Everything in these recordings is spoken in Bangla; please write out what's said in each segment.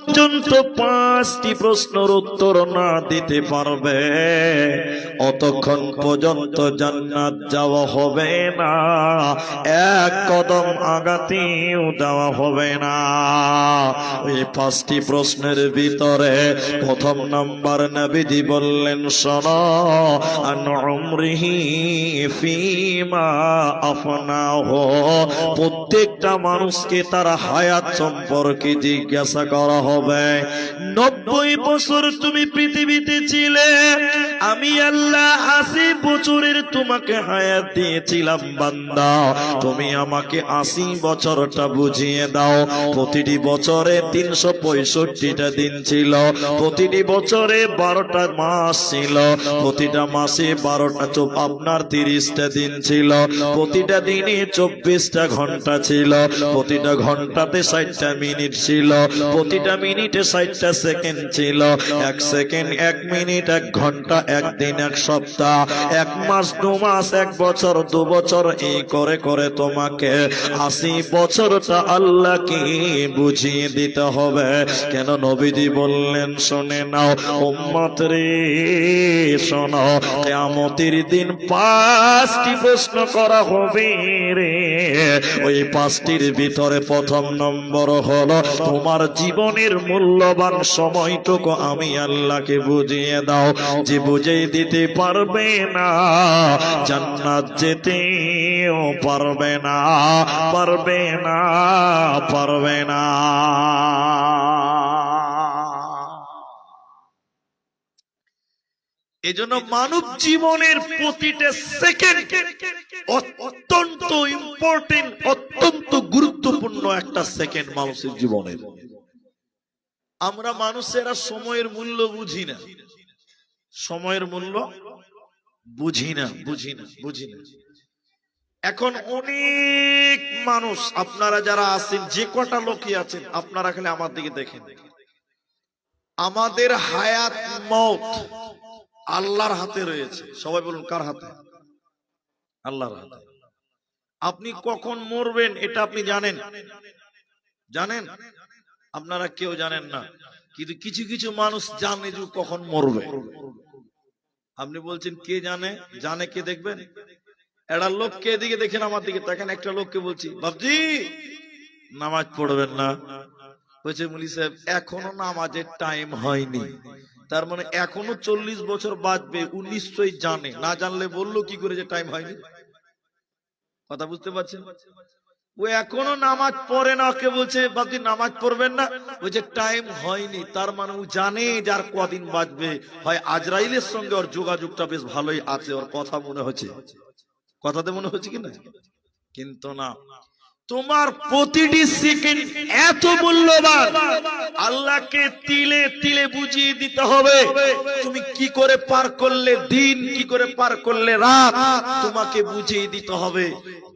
পর্যন্ত 5টি প্রশ্নের উত্তর না দিতে পারবে অতক্ষণ পর্যন্ত জান্নাত যাওয়া হবে না, এক কদম আগাতেও দেওয়া হবে না। এই 5টি প্রশ্নের ভিতরে প্রথম নাম্বার নবীজি বললেন, শোনো, আন উমরিহি ফিমা আফনাহু। প্রত্যেকটা মানুষকে তার হায়াত সম্পর্কে জিজ্ঞাসা করা হবে। 90 বছর তুমি পৃথিবীতে ছিলে, আমি আল্লাহ 80 বছরের তোমাকে হায়াত দিয়েছিলাম বান্দা, তুমি আমাকে 80 বছরটা বুঝিয়ে দাও। প্রতিটি বছরে 365টা দিন ছিল, প্রতিটি বছরে 12টা মাস ছিল, প্রতিটা মাসে 12টা আপনার 30টা দিন ছিল, প্রতিটা দিনে 24টা ঘন্টা ছিল, প্রতিটা ঘন্টাতে 60টা মিনিট ছিল, প্রতিটা মিনিটে 60টা সেকেন্ড ছিল। 1 সেকেন্ড 1 মিনিট 1 ঘন্টা 1 দিন 1 সপ্তাহ 1 মাস 2 মাস 1 বছর 2 বছর, এই করে করে তোমাকে 80 বছরটা আল্লাহকে বুঝিয়ে দিতে হবে। কেন? নবীজি বললেন, শুনে নাও উম্মত রে, শোনো, কিয়ামতের দিন 5টি প্রশ্ন করা হবে রে। ওই 5টির ভিতরে প্রথম নম্বর হলো, তোমার জীবনের মূল্যবান সময়টুকু আমি আল্লাহকে বুঝিয়ে দাও। যে বুঝিয়ে দিতে পারবে না, জান্নাত যেতেও পারবে না, পারবে না, পারবে না। এজন্য মানব জীবনের প্রতিটা সেকেন্ড অত্যন্ত ইম্পর্টেন্ট, অত্যন্ত গুরুত্বপূর্ণ একটা সেকেন্ড মানুষের জীবনের। আমরা মানুষেরা সময়ের মূল্য বুঝি না, সময়ের মূল্য বুঝি না, বুঝি না, বুঝি না। এখন অনেক মানুষ, আপনারা যারা আছেন, যে কটা লোকই আছেন, আপনারা খালি আমার দিকে দেখেন। আমাদের হায়াত মওত আল্লাহর হাতে রয়েছে। সবাই বলুন, কার হাতে? আল্লাহর হাতে। আপনি কখন মরবেন এটা আপনি জানেন? জানেন? আপনারা কেউ জানেন না, কিন্তু কিছু কিছু মানুষ জানে যে কখন মরবে। আপনি বলছেন কে জানে? জানে কে? দেখবেন একটা লোককে, এদিকে দেখেন, আমার দিকে দেখেন, একটা লোককে বলছি, বাবজি নামাজ পড়বেন না, বলছে মুলি সাহেব এখনো নামাজের টাইম হয়নি। তার মানে এখনো 40 বছর বাঁচবে। ও নিশ্চয়ই জানে, না জানলে বললো কি করে যে টাইম হয়নি? কথা বুঝতে পারছেন? ও এখনো নামাজ পড়ে না, ওকে বলছে বাবজি নামাজ পড়বেন না, বলছে টাইম হয়নি। তার মানে ও জানে যার কদিন বাঁচবে। হয় আজরাইলের সঙ্গে ওর যোগাযোগটা বেশ ভালোই আছে, ওর কথা মনে হচ্ছে, কথাতে মনে হচ্ছে কিনা? কিন্তু না, তোমার প্রতিটি সেকেন্ড এত মূল্যবান, আল্লাহকে তিলে তিলে বুঝিয়ে দিতে হবে। তুমি কি করে পার করলে দিন, কি করে পার করলে রাত, তোমাকে বুঝিয়ে দিতে হবে।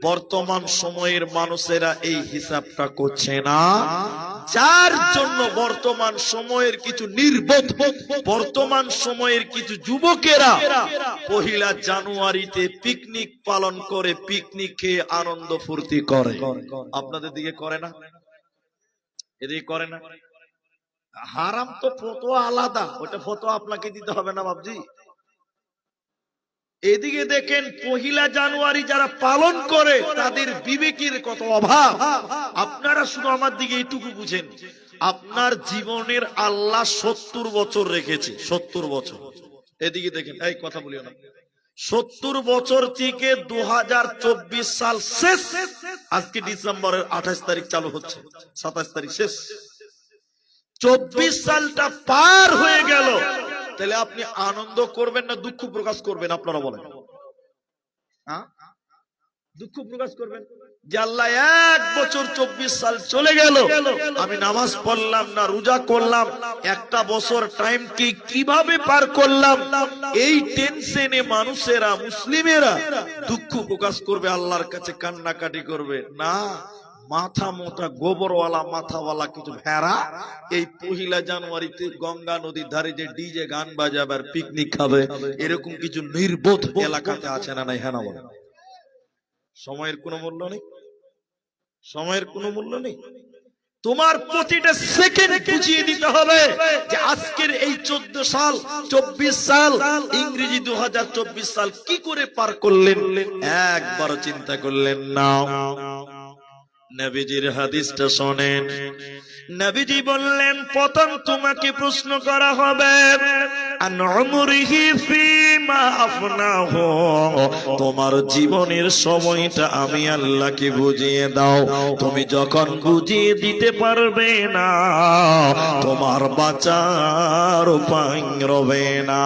বর্তমান সময়ের মানুষেরা এই হিসাবটা করছে না, যার জন্য বর্তমান সময়ের কিছু নির্বোধ, বর্তমান সময়ের কিছু যুবকেরা 1 জানুয়ারিতে পিকনিক পালন করে, পিকনিক খেয়ে আনন্দ ফুর্তি করে। আপনাদের দিকে করে না? এদিকে করে না? হারাম তো ফতোয়া আলাদা, ওটা ফতোয়া আপনাকে দিতে হবে না বাবজি। এদিকে দেখেন 1 জানুয়ারি যারা পালন করে তাদের বিবেকের কত অভাব। আপনারা শুধু আমার দিকে এইটুকু বুঝেন, আপনার জীবনের আল্লাহ 70 বছর রেখেছে, 70 বছর। এদিকে দেখেন, এই কথা বলিও না, 70 বছর থেকে 2024 সাল শেষ। আজকে ডিসেম্বরের 28 তারিখ চালু হচ্ছে, 27 তারিখ শেষ। 24 সালটা পার হয়ে গেল। তাহলে আপনি আনন্দ করবেন না দুঃখ প্রকাশ করবেন? আপনারা বলেন। দুঃখ প্রকাশ করবেন যে আল্লাহ 1 বছর 24 সাল চলে গেল, আমি নামাজ পড়লাম না, রোজা করলাম, একটা বছর টাইম কি কিভাবে পার করলাম, এই টেনশনে মানুষেরা, মুসলিমেরা দুঃখ প্রকাশ করবে, আল্লাহর কাছে কান্নাকাটি করবে না। মাথা মোটা গোবরওয়ালা মাথাওয়ালা কিছু ভেড়া এই 1 জানুয়ারিতে গঙ্গা নদীর ধারে যে ডিজে গান বাজাবে আর পিকনিক খাবে, এরকম কিছু নির্বোধ এলাকাতে আছে না নাই? হ্যাঁ না বলেন? সময়ের কোনো মূল্য নেই, সময়ের কোনো মূল্য নেই। তোমার প্রতিটা সেকেন্ড বুঝিয়ে দিতে হবে যে আজকের এই 14 সাল 24 সাল ইংরেজি 2024 সাল কি করে পার করলেন, একবার চিন্তা করলেন না। নবীজির হাদিসটা শোনেন। নবীজি বললেন, প্রথম তোমাকে প্রশ্ন করা হবে আন উমরিহি ফিমা আফনাহু, তোমার জীবনের সময়টা আমি আল্লাহকে বুঝিয়ে দাও। তুমি যখন বুঝিয়ে দিতে পারবে না, তোমার বাঁচার উপায় রবে না।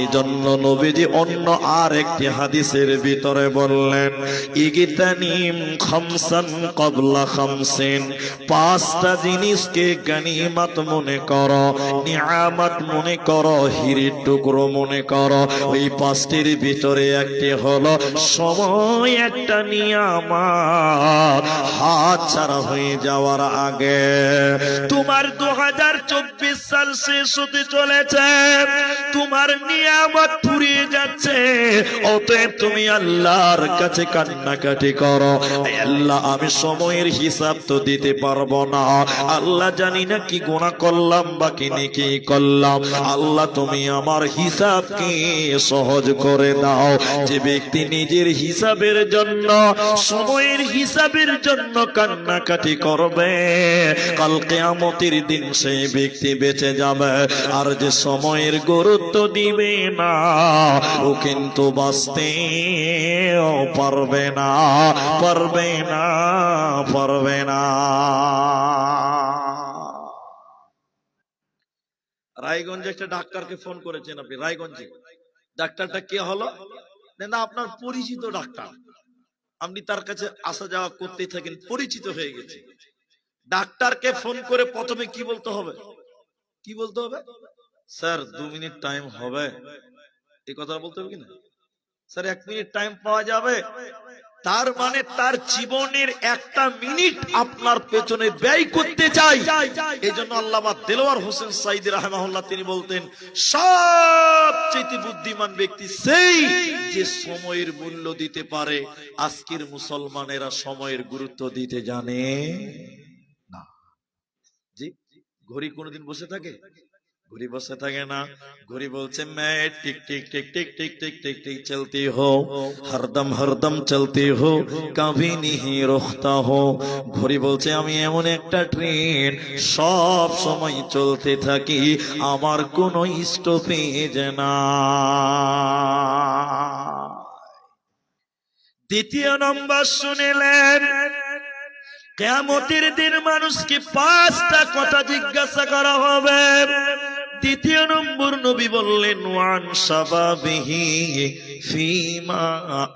এজন্য নবীজি অন্য আর একটি হাদিসের ভিতরে বললেন, ইগতানিম খামসান ক্বাবলা খামসিন, পাঁচটা জিনিসকে গনিমত মনে করো, নিয়ামত মনে করো, হিরের টুকরো মনে করো। ওই পাঁচটির ভিতরে একটি হলো সময়, একটা নিয়ামত হাত ছাড়া হয়ে যাওয়ার আগে। তোমার 2024 সাল শেষ হতে চলেছে, তোমার নিয়ামত ফুরিয়ে যাচ্ছে, অতএব তুমি আল্লাহর কাছে কান্নাকাটি করো, আল্লাহ আমি সময়ের হিসাব তো দিতে পারবো না, আল্লাহ জানি না কি গুনাহ করলাম বা কি নেকি করলাম, আল্লাহ তুমি আমার হিসাবকে সহজ করে দাও। যে ব্যক্তি নিজের হিসাবের জন্য, সময়ের হিসাবের জন্য কান্নাকাটি করবে, কাল কিয়ামতের দিন সেই ব্যক্তি বেঁচে যাবে। আর যে সময়ের গুরুত্ব দিবে না, ও কিন্তু বাঁচতে পারবে না, পারবে না, পারবে না। রায়গঞ্জে একটা ডাক্তারকে ফোন করেছেন আপনি, রায়গঞ্জে। ডাক্তারটা কে হলো না, আপনার পরিচিত ডাক্তার, আপনি তার কাছে আসা যাওয়া করতেই থাকেন, পরিচিত হয়ে গেছে। ডাক্তারকে ফোন করে প্রথমে কি বলতে হবে, কি বলতে হবে? স্যার 2 মিনিট টাইম হবে, এই কথা বলতে হবে কিনা? স্যার 1 মিনিট টাইম পাওয়া যাবে? তার মানে তার জীবনের একটা মিনিট আপনার পেছনে ব্যয় করতে চাই। এই জন্য আল্লামা দেলোয়ার হোসেন সাঈদী রাহিমাহুল্লাহ তিনি বলতেন, সবচেয়ে বুদ্ধিমান ব্যক্তি সেই যে সময়ের মূল্য দিতে পারে। আজকের মুসলমানেরা সময়ের গুরুত্ব দিতে জানে না। জি, ঘড়ি কোনোদিন বসে থাকে? घड़ी बसे থাকে না। घड़ी बोलছে मैं टिक टिक टिक टिक टिक टिक टिक टिक चलती हो, हरदम चलती हो, कभी नहीं रुकता हो। घड़ी बोलছে আমি এমন একটা ট্রেন, সব সময় চলতে থাকি, আমার কোনো স্টপেজ না। দ্বিতীয় নম্বর শুনলেন, কিয়ামতের দিন মানুষকে 5টা কথা জিজ্ঞাসা করা হবে। দ্বিতীয় নম্বর নবী বললেন, ওয়ান শাবাবিহি ফিমা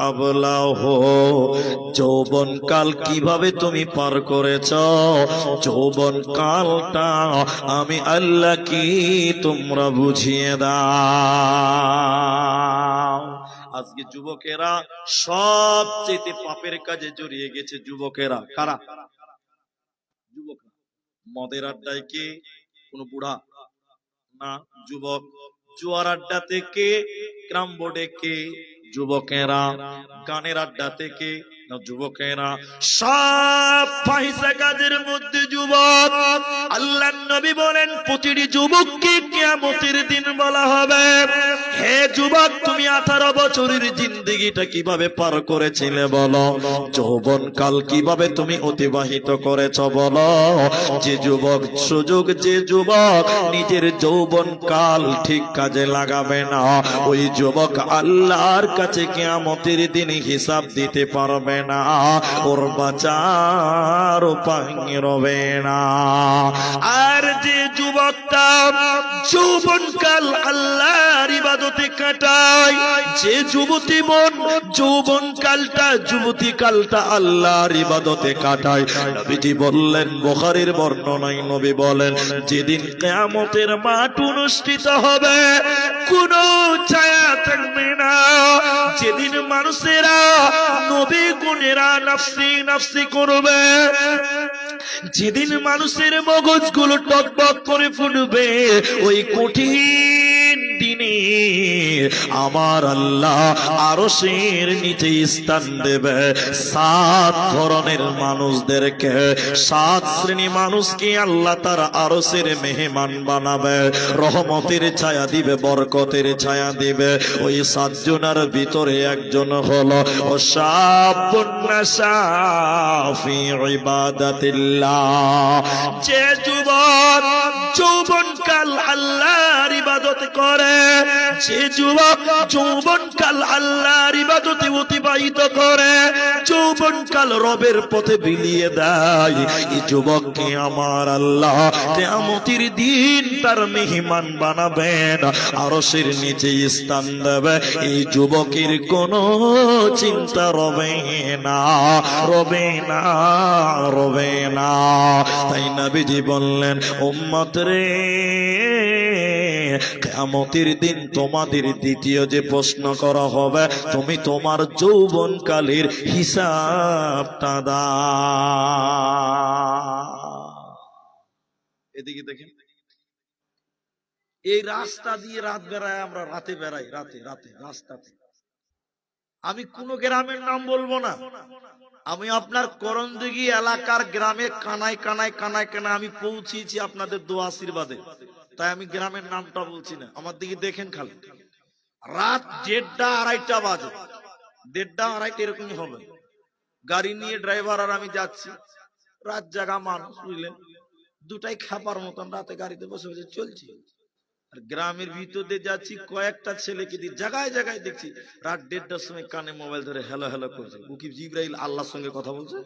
আবলাহু, যৌবন কাল কিভাবে তুমি পার করেছো, যৌবন কালটা আমি আল্লাহ কি তোমরা বুঝিয়ে দাও। আজকে যুবকেরা সবচেয়ে পাপের কাজে জড়িয়ে গেছে। যুবকেরা কারা? যুবক। মদের আড্ডায় কে? কোন বুড়া না, যুবক। জুয়ার আড্ডা থেকে, ক্রাম বোর্ডে কে? যুবকেরা। গানের আড্ডা থেকে না, যুবকেরা। সব ফাহিশা কাজের মধ্যে যুবক। আল্লাহর নবী বলেন, প্রতিটি যুবককে কিয়ামতের দিন বলা হবে, হে যুবক তুমি 18 বছরের জিন্দেগিটা কিভাবে পার করেছিলে বলো, যৌবন কাল কিভাবে তুমি অতিবাহিত করেছো বলো। যে যুবক সুযোগ, যে যুবক নিজের যৌবন কাল ঠিক কাজে লাগাবে না, ওই যুবক আল্লাহর কাছে কিয়ামতের দিন হিসাব দিতে পারবে না, ওর বাঁচার উপায় রবে না। আর যে যুবকটা যৌবনকাল আল্লাহর ইবাদতে কাটায়, যে যুবতী মন যৌবনকালটা, যুবতী কালটা আল্লাহর ইবাদতে কাটায়, নবীজি বললেন, বুখারীর বর্ণনায় নবী বলেন, যেদিন কিয়ামতের মাঠ অনুষ্ঠিত হবে, কোনো ছায়া থাকবে না, যেদিন মানুষেরা নবী গুণেরা নাফসি নাফসি করবে, যেদিন মানুষের মগজগুলো টকবক করে ফুটবে, ওই কঠিন দিনে আমার আল্লাহ আরশের নিচে স্থান দেবে 7 ধরনের মানুষদেরকে, 7 শ্রেণী মানুষকে আল্লাহ তার আরশের মেহমান বানাবে, রহমতের ছায়া দিবে, বরকতের ছায়া দিবে। ওই 7 জনের ভিতরে একজন হলো শাবুন নাশা ফি ইবাদাতিল্লাহ, যে যুবক যৌবনকাল আল্লাহর ইবাদত করে, যে যুবক যৌবনকাল আল্লাহর ইবাদতে অতিবাহিত করে, যৌবনকাল রবের পথে বিলিয়ে দেয়, এই যুবককে আমার আল্লাহ কিয়ামতের দিন তার মেহমান বানাবেন, আরশের নিচে স্থান দেবে। এই যুবকের কোনো চিন্তা রবে না, রবে না, রবে না। তাই নবীজি বললেন, উম্মত রে, কিয়ামতের দিন তোমাদের দ্বিতীয় যে প্রশ্ন করা হবে, তুমি তোমার যৌবনকালের হিসাবটা দাও। এদিকে দেখেন, এই রাস্তা দিয়ে রাত বেড়ায়, আমরা রাতে বেড়াই, রাতে রাতে রাস্তাতে। আমি কোন গ্রামের নাম বলবো না, আমি আপনার করণদিঘি এলাকার গ্রামে কানায় কানায় কানায় কানায় আমি পৌঁছেছি আপনাদের দোয়া আশীর্বাদে, তাই আমি গ্রামের নামটা বলছি না। আমার দিকে দেখেন, খালি রাত 1:30 2:30 বাজে, 1:30 2:30 এরকমই হবে, গাড়ি নিয়ে ড্রাইভার আর আমি যাচ্ছি, রাত জাগা মানুষ, বুঝলেন, দুটাই খাবার মতন রাতে গাড়িতে বসে বসে চলছি। আর গ্রামের ভিতর দিয়ে যাচ্ছি, কয়েকটা ছেলেকে দিয়ে জায়গায় জায়গায় দেখছি রাত 1:30টার সময় কানে মোবাইল ধরে হ্যালো হ্যালো করছে। ও কি জিবরাইল আল্লাহর সঙ্গে কথা বলছে?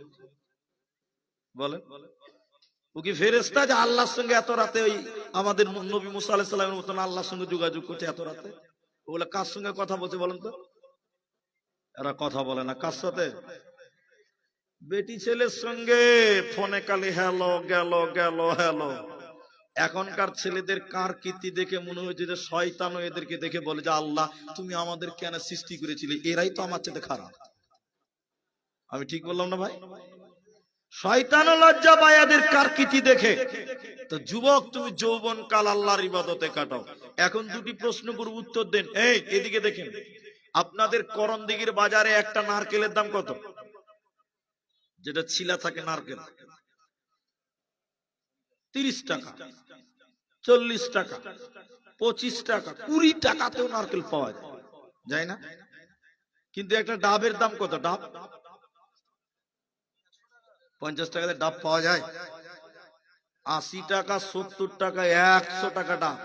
বলে ও কি ফেরেশতা যে আল্লাহর সঙ্গে এত রাতে ওই আমাদের নবী মুসা আলাইহিস সালামের মতন আল্লাহর সঙ্গে যোগাযোগ করছে এত রাতে? ওগুলা কার সঙ্গে কথা বলছে বলেন তো? এরা কথা বলে না কার সাথে? বেটি ছেলের সঙ্গে ফোনে কালে হ্যালো গেল গেল হ্যালো। এখনকার ছেলেদের কার কীর্তি দেখে মনে হয়েছে যে শয়তানও এদেরকে দেখে বলে যে আল্লাহ তুমি আমাদের কেন সৃষ্টি করেছিলে, এরাই তো আমার চেয়ে খারাপ। আমি ঠিক বললাম না ভাই? শয়তানও লজ্জা পায় এদের কার কীর্তি দেখে। তো যুবক, তুমি যৌবন কাল আল্লাহর ইবাদতে কাটাও। এখন দুটি প্রশ্ন করে উত্তর দেন। এই এদিকে দেখেন, আপনাদের করণদিঘির বাজারে একটা নারকেলের দাম কত? যেটা ছিলা থাকে নারকেল, 30 টাকা, 40 টাকা, 25 টাকা, 20 টাকাতেও নারকেল পাওয়া যায় না? কিন্তু একটা ডাবের দাম কত? ডাব 50 টাকাতে ডাব পাওয়া যায়? 80 টাকা, 70 টাকা, 100 টাকা ডাব।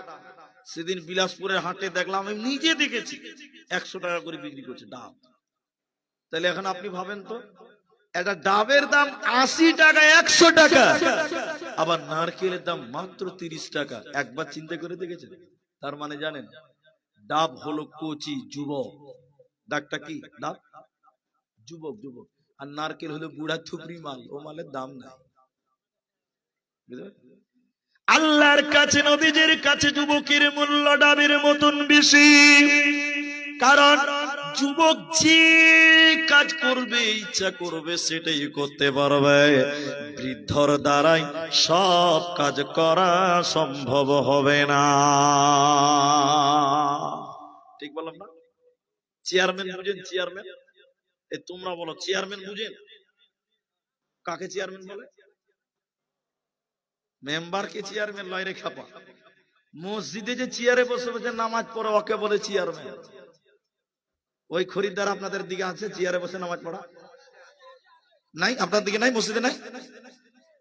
সেদিন বিলাসপুরের হাটে দেখলাম, আমি নিজে দেখেছি, 100 টাকা করে বিক্রি করছে ডাব। তাহলে এখন আপনি ভাবেন তো, একটা ডাবের দাম 80 টাকা, 100 টাকা, আবার নারকেলের দাম মাত্র 30 টাকা। একবার চিন্তা করে দেখেছেন? তার মানে জানেন, ডাব হলো কচি যুবক। ডাকটা কি? ডাব যুবক, যুবক। আর নারকেল হলো বুড়া থুপড়ি মাল, ও মালের দাম নাই। আল্লাহর কাছে, নবীজির কাছে যুবকের মূল্য ডাবের মতন বেশি। কারণ যুবক যে কাজ করবে, ইচ্ছা করবে, সেটাই করতে পারবে। বৃদ্ধর দ্বারাই সব কাজ করা সম্ভব হবে না। ঠিক বললাম না? চেয়ারম্যান বুঝেন? চেয়ারম্যান, তোমরা বলো, চেয়ারম্যান বুঝেন? কাকে চেয়ারম্যান বলে? মেম্বারকে চেয়ারম্যান লয় রে খাপা। মসজিদে যে চেয়ারে বসে বসে নামাজ পড়ে, ওকে বলে চেয়ারম্যান। ওই খরিদ্দার আপনাদের দিকে আছে চেয়ারে বসে নামাজ পড়া? নাই আপনার দিকে? নাই মসজিদে? নাই।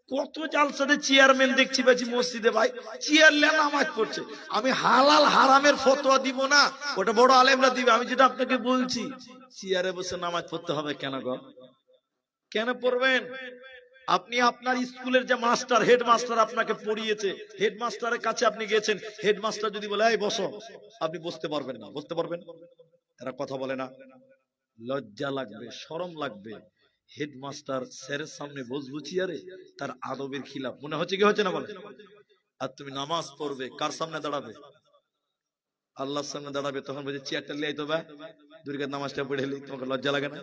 কত জালসাতে চেয়ারম্যান দেখছি পাচ্ছি মসজিদে, ভাই চেয়ারম্যান নামাজ পড়ছে। আমি হালাল হারামের ফতোয়া দিব না, ওটা বড় আলেমরা দিবে। আমি যেটা আপনাকে বলছি, চেয়ারে বসে নামাজ পড়তে হবে কেন গো? কেন পড়বেন? আপনি আপনার স্কুলের যে মাস্টার, হেডমাস্টার আপনাকে পড়িয়েছে, হেডমাস্টারের কাছে আপনি গেছেন, হেডমাস্টার যদি বলে এই বসো, আপনি বসতে পারবেন না? বসতে পারবেন? এরা কথা বলে না? লজ্জা লাগবে, শরম লাগবে। হেডমাস্টার স্যারের সামনে বসবো চেয়ারে, তার আদবের খিলাফ মনে হচ্ছে কি হচ্ছে না বলে? আর তুমি নামাজ পড়বে, কার সামনে দাঁড়াবে? আল্লাহর সামনে দাঁড়াবে। তখন বলছে চেয়ারটা লিয়ে আইতো, বা দুর্গার নামাজটা পড়ে এলি, তোমাকে লজ্জা লাগে না?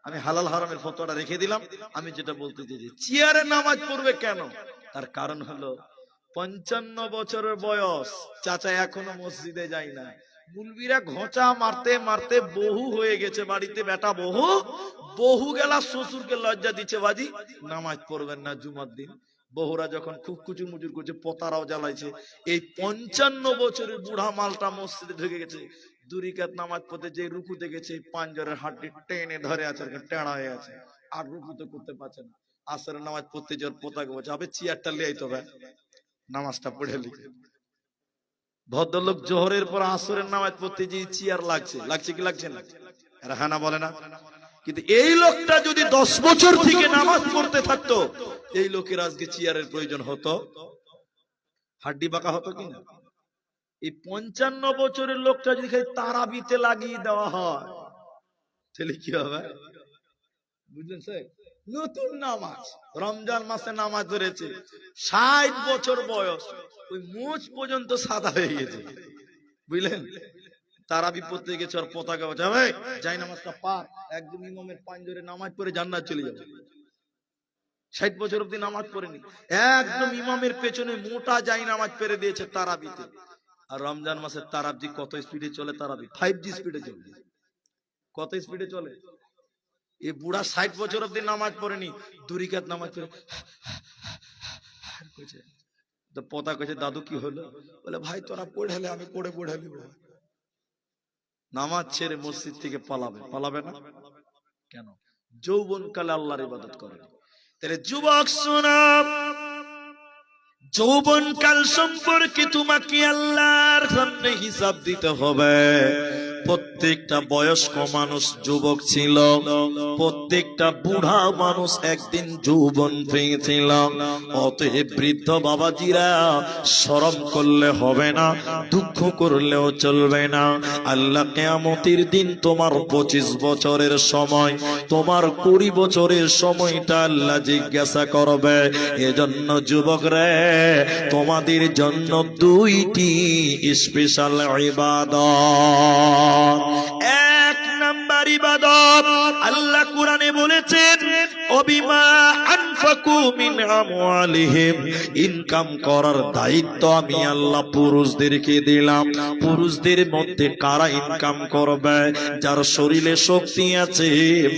আমি হালাল হারামের ফতোয়াটা রেখে দিলাম। আমি যেটা বলতে চাইছি, চেয়ারে নামাজ পড়বে কেন? তার কারণ হলো 55 বছরের বয়স, চাচা এখনো মসজিদে যায় না। মুলবিরা ঘোঁচা মারতে মারতে বহু হয়ে গেছে বাড়িতে, বেটা বহু বহু গেলা শ্বশুরকে লজ্জা দিচ্ছে, বাজি নামাজ পড়বেন না জুমার দিন। বহুরা যখন খুব কুচুর মুচুর করছে, পতারাও জ্বালাইছে, এই 55 বছরের বুড়া মালটা মসজিদে ঢুকে গেছে। দুরিকাত নামাজ পড়তে যে রুকুতে গেছে, পাঞ্জরের হাড্ডি টেনে ধরে আছে, টেড়া হয়ে আছে, আর রুকু তো করতে পারছে না। আসরের নামাজ পড়তে যাওয়ার পোতাকে বলছে, আবে চেয়ারটা লিয়ে আইতে হবে, নামাজটা পড়ে লিখে। ভদ্রলোক জোহরের পর আসরের নামাজ পড়তে যে চেয়ার লাগছে, লাগছে কি লাগছে না? এরা হ্যাঁ না বলে না? কিন্তু এই লোকটা যদি 10 বছর থেকে নামাজ পড়তে থাকতো, এই লোকের আজকে চেয়ারের প্রয়োজন হতো, হাড্ডি বাঁকা হতো কিনা? এই 55 বছরের লোকটা যদি খালি তারাবিতে লাগিয়ে দেওয়া হয়, তাহলে কি হবে বুঝলেন স্যার? নতুন নামাজ, রমজান মাসে নামাজ ধরেছে, 60 বছর বয়স, ওই মুছ পর্যন্ত সাদা হয়ে গেছে, বুঝলেন? তারাবি পড়তে গেছে, আর পতাকা বাজাবে, যাই নামাজটা পার, একদম ইমামের পাঞ্জরে নামাজ পড়ে জান্নাত চলে যাবে। 60 বছর অব্দি নামাজ পড়েনি, একদম ইমামের পেছনে মোটা যাই নামাজ পেরে দিয়েছে তারাবিতে। আর রমজান মাসের তারাবি কত স্পিডে চলে? তারাবি 5G স্পিডে চলে। কত স্পিডে চলে? এই বুড়া 60 বছর অব্দি নামাজ পড়েনি, দুরিকাত নামাজ পড়ে তো পতা কইছে, দাদু কি হলো? বলে, ভাই তোরা পড়ালে আমি পড়ালি। নামাজ ছেড়ে মসজিদ থেকে পালাবে, পালাবে না কেন? যৌবন কালে আল্লাহর ইবাদত করে। তাহলে যুবক শোনো, যৌবন কাল সম্পর্কে তোমাকে আল্লাহর সামনে হিসাব দিতে হবে। প্রত্যেকটা বয়স্ক মানুষ যুবক ছিল, প্রত্যেকটা বুড়া মানুষ একদিন যৌবন পেয়েছিল। অতএব বৃদ্ধ বাবাজিরা শরম করলে হবে না, দুঃখ করলেও চলবে না। আল্লাহ কিয়ামতের দিন তোমার 25 বছরের সময়, তোমার 20 বছরের সময়টা আল্লাহ জিজ্ঞাসা করবে। এজন্য যুবক রে, তোমাদের জন্য 2টি স্পেশাল ইবাদত। এক নাম্বার ইবাদত, আল্লাহ কোরআনে বলেছেন, ওবিমা আনফাকু মিন আমওয়ালিহিম, ইনকাম করার দায়িত্ব আমি আল্লাহ পুরুষদেরকে দিলাম। পুরুষদের মধ্যে কারা ইনকাম করবে? যার শরীরে শক্তি আছে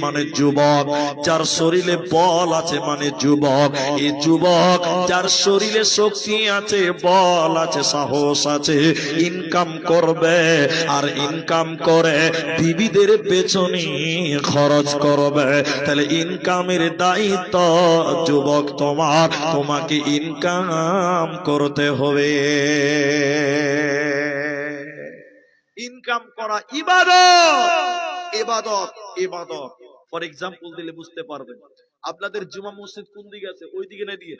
মানে যুবক, যার শরীরে বল আছে মানে যুবক। এই যুবক যার শরীরে শক্তি আছে, বল আছে, সাহস আছে, ইনকাম করবে, আর ইনকাম করে বিবিদের পেছনে খরচ করবে। তাহলে ইনকামের দায়িত্ব যুবক তোমার, তোমাকে ইনকাম করতে হবে। ইনকাম করা ইবাদত, ইবাদত, ইবাদত। ফর এক্সাম্পল দিলে বুঝতে পারবেন। আপনাদের জুমা মসজিদ কোন দিকে আছে? ওই দিকে না দিকে?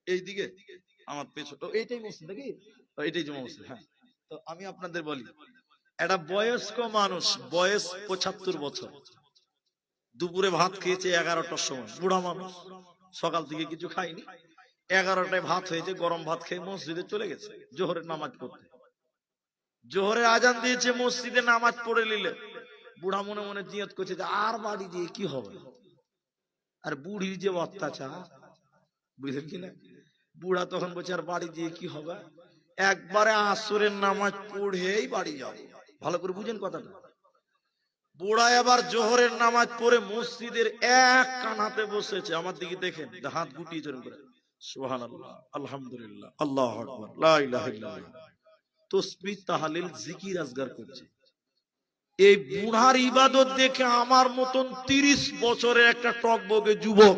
এই দিকে? আমার পেছনে এইটাই মসজিদ নাকি? এইটাই জুমা মসজিদ। হ্যাঁ, তো আমি আপনাদের বলি, একটা বয়স্ক মানুষ, বয়স 75 বছর, দুপুরে ভাত খেয়েছে 11টার সময়, বুড়া মানুষ, সকাল থেকে কিছু খায়নি, 11টায় ভাত হয়েছে, গরম ভাত খেয়ে মসজিদে চলে গেছে জোহরের নামাজ পড়তে। জোহরে আজান দিয়েছে, মসজিদে নামাজ পড়ে নিলে বুড়া মনে মনে জিয়ত করছে যে আর বাড়ি দিয়ে কি হবে, আর বুড়ির যে অত্যাচার, বুঝলেন কিনা? বুড়া তখন বলছে আর বাড়ি দিয়ে কি হবে, একবারে আসরের নামাজ পড়েই বাড়ি যাবে। ভালো করে বুঝেন কথাটা। বুড়া এবার জোহরের নামাজ পড়ে মসজিদের এক কানাতে বসেছে, আমার দিকে দেখেন, হাত গুটিয়ে চলেন করে সুবহানাল্লাহ, আলহামদুলিল্লাহ, আল্লাহু আকবার, লা ইলাহা ইল্লাল্লাহ, তাসবিহ তাহলিল জিকির আজগার করছে। এই বুড়ার ইবাদত দেখে আমার মতন 30 বছরের একটা টকবগে যুবক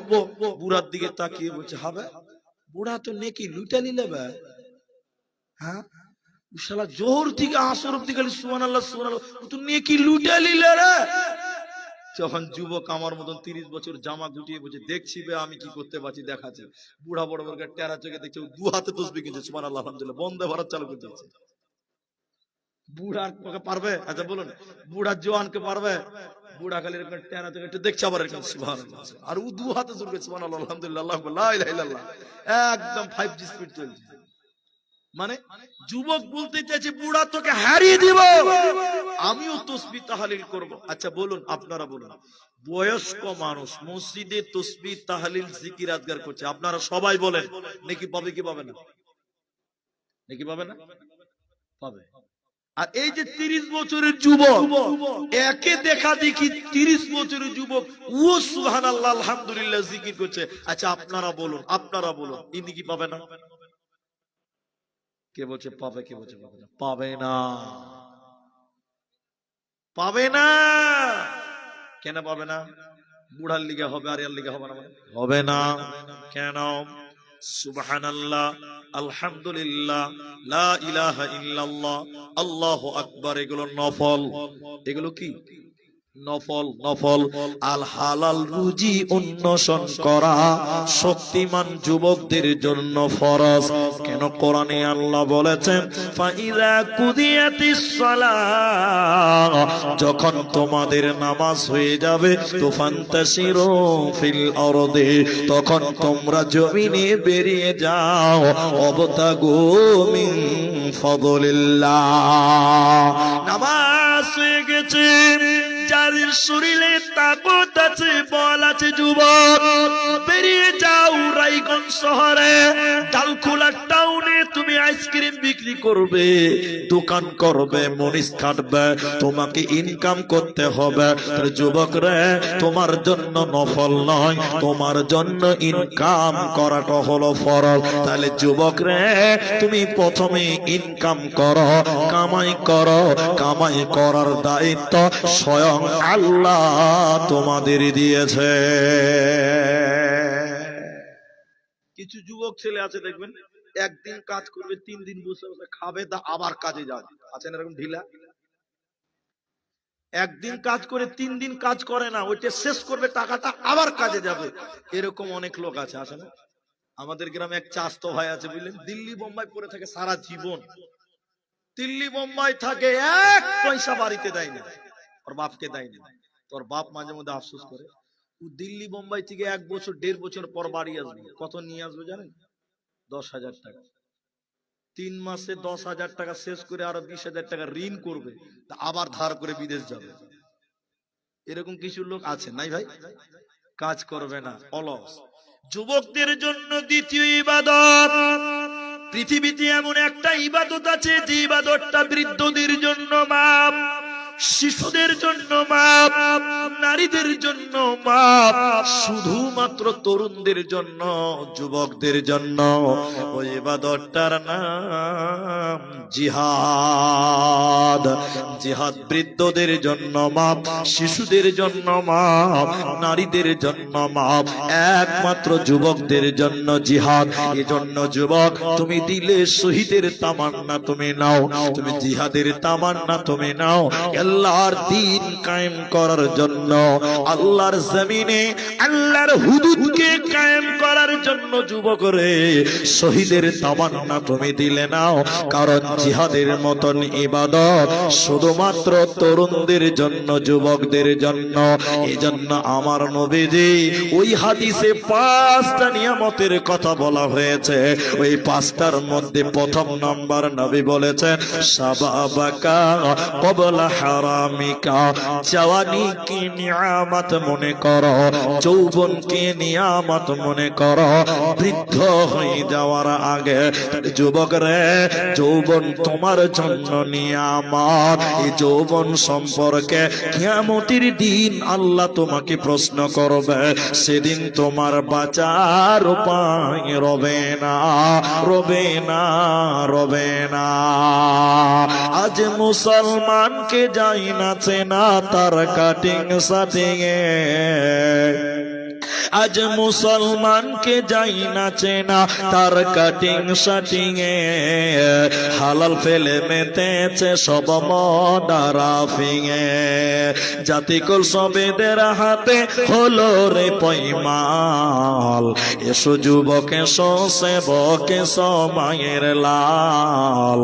বুড়ার দিকে তাকিয়ে বলছে, হবে বুড়া তো নেকি লুটা নিলে ভাই, হ্যাঁ শালা জোহর থেকে আসর অব্দি খালি সুবহানাল্লাহ সুবহানাল্লাহ, তুই নেকি লুটা নিলে রে। যখন যুবক আমার মতন 30 বছর জামা গুটিয়ে বলছে, দেখছি বে আমি কি করতে পারছি, দেখাচ্ছে। বুড়া বড় বড় টেরা চোখে দেখছে, দু হাতে তসবিহ কিনছে, সুবহানাল্লাহ আলহামদুলিল্লাহ, বন্দে ভারত চালু করে দিয়েছে। বুড়ার পারবে? আচ্ছা বলুন, বুড়া জওয়ানকে পারবে? বুড়া খালি এরকম টেরা চোখে একটু দেখছে, আবার এরকম সুবহানাল্লাহ, আর ও দু হাতে জোর করে সুবহানাল্লাহ আলহামদুলিল্লাহ, আল্লাহু আকবার, লা ইলাহা ইল্লাল্লাহ, একদম 5G স্পিড চলছে। মানে যুবক বলতে চাইছে, বুড়া তোকে হারিয়ে দিব, আমিও তাসবিহ তাহলিল করব। আচ্ছা বলুন, আপনারা বলুন, বয়স্ক মানুষ মসজিদে তসবিহ তাহলিল জিকির আজগার করছে, আপনারা সবাই বলেন নেকি পাবে কি পাবে না? নেকি পাবে না? পাবে। আর এই যে 30 বছরের যুবক, একে দেখা দেখি 30 বছরের যুবক ও সুবহানাল্লাহ আলহামদুলিল্লাহ জিকির করছে। আচ্ছা আপনারা বলুন, ইনি কি পাবে না? কে বলছে পাবে, কে বলছে পাবে না? পাবে না, পাবে না। কেন পাবে না? বুড়ার লিগে হবে আর এর লিগে হবে না? হবে না। কেন? সুবহানাল্লাহ, আলহামদুলিল্লাহ, লা ইলাহা ইল্লাল্লাহ, আল্লাহু আকবার, এগুলো নফল। এগুলো কি? নফল। নফল। আল হালাল রুজি অন্বেষণ করা শক্তিমান যুবকদের জন্য ফরজ। কেন? কোরআনে আল্লাহ বলেছেন ফাইযা কুদিয়াতিস সালাহ, যখন তোমাদের নামাজ হয়ে যাবে তো ফান্তাশিরু ফিল আরদি, তখন তোমরা জমিনে বেরিয়ে যাও, অবতাগু মিন ফাদলিল্লাহ। নামাজ হয়ে গেছে, যাদের শরীরে তাকত আছে, বল আছে, যুবক বেরিয়ে যাও রায়গঞ্জ শহরে, ডালখোলা টাউনে তুমি আইসক্রিম বিক্রি করবে, দোকান করবে, মরিচ কাটবে, তোমাকে ইনকাম করতে হবে। যুবক রে, তোমার জন্য নফল নয়, তোমার জন্য ইনকাম করাটা হলো ফরজ। তাহলে যুবক রে, তুমি প্রথমে ইনকাম করো, কামাই করো, কামাই করার দায়িত্ব স্বয়ং আল্লাহ তোমাদের দিয়েছে। কিছু যুবক ছেলে আছে দেখবেন, একদিন কাজ করবে, 3 দিন বসে বসে খাবে, তা আবার কাজে যাবে। আছেন এরকম ঢিলা? একদিন কাজ করে 3 দিন কাজ করে না, ওইটা শেষ করবে, টাকাটা আবার কাজে যাবে। এরকম অনেক লোক আছে, আছে না? আমাদের গ্রামে এক চাস্তো ভাই আছে, বুঝলেন, দিল্লি বোম্বাই পড়ে থাকে সারা জীবন। দিল্লি বোম্বাই থাকে, 1 পয়সা বাড়িতে দেয় না, ওর বাপকে দেয় না। তোর বাপ মাঝে মধ্যে আফসোস করে, ও দিল্লি বোম্বাই থেকে 1 বছর 1.5 বছর পর বাড়ি আসবে। কত নিয়ে আসবে জানেন? 10,000 টাকা। 3 মাসে 10,000 টাকা শেষ করে আরো 20,000 টাকা ঋণ করবে, তা আবার ধার করে বিদেশ যাবে। এরকম কিছু লোক আছে নাই ভাই? কাজ করবে না, অলস। যুবকদের জন্য দ্বিতীয় ইবাদত, পৃথিবীতে এমন একটা ইবাদত আছে যে ইবাদতটা বৃদ্ধদের জন্য মাপ, শিশুদের জন্য মাপ, নারীদের জন্য মাপ, শুধুমাত্র তরুণদের জন্য, যুবকদের জন্য। ওই ইবাদতটার নাম জিহাদ। জিহাদ বৃদ্ধদের জন্য মাপ, শিশুদের জন্য মাপ, নারীদের জন্য মাপ, একমাত্র যুবকদের জন্য জিহাদ। এজন্য যুবক, তুমি দিলে শহীদের তামান্না তুমি নাও, তুমি জিহাদের তামান্না তুমি নাও। আল্লাহর দ্বীন কায়েম করার জন্য, আল্লাহর জমিনে আল্লাহর হুদুদকে কায়েম করার জন্য যুবক রে, শহীদের তামান্না তুমি দিলে নাও। কারণ জিহাদের মতন ইবাদত শুধুমাত্র তরুণদের জন্য, যুবকদের জন্য। এজন্য আমার নবীজি ওই হাদিসে 5টা নিয়ামতের কথা বলা হয়েছে, ওই 5টার মধ্যে প্রথম নম্বর নবী বলেছেন শাবাবাকা ক্বাবলা হারামিকা, জওয়ানিকে নিয়ামত মনে করো, যৌবনকে নিয়ামত মনে করো, বৃদ্ধ হয়ে যাওয়ার আগে। যুবক রে, যৌবন তোমার জন্য নিয়ামত। এই যৌবন সম্পর্কে কিয়ামতের দিন আল্লাহ তোমাকে প্রশ্ন করবে। সেদিন তোমার বাঁচার উপায় রবে না, রবে না, রবে না। আজ মুসলমানকে যাই না চেনা তার কাটিং সাটিং এ, আজ মুসলমানকে যাই না চেনা তার কাটিং শাটিং এ, হালাল ফেলে মেতেছে সব মদারাফিং এ। জাতিকুল সবেদের হাতে হলো রে পয়মাল, এসো যুবক এসো সেবক এসো মায়ের লাল,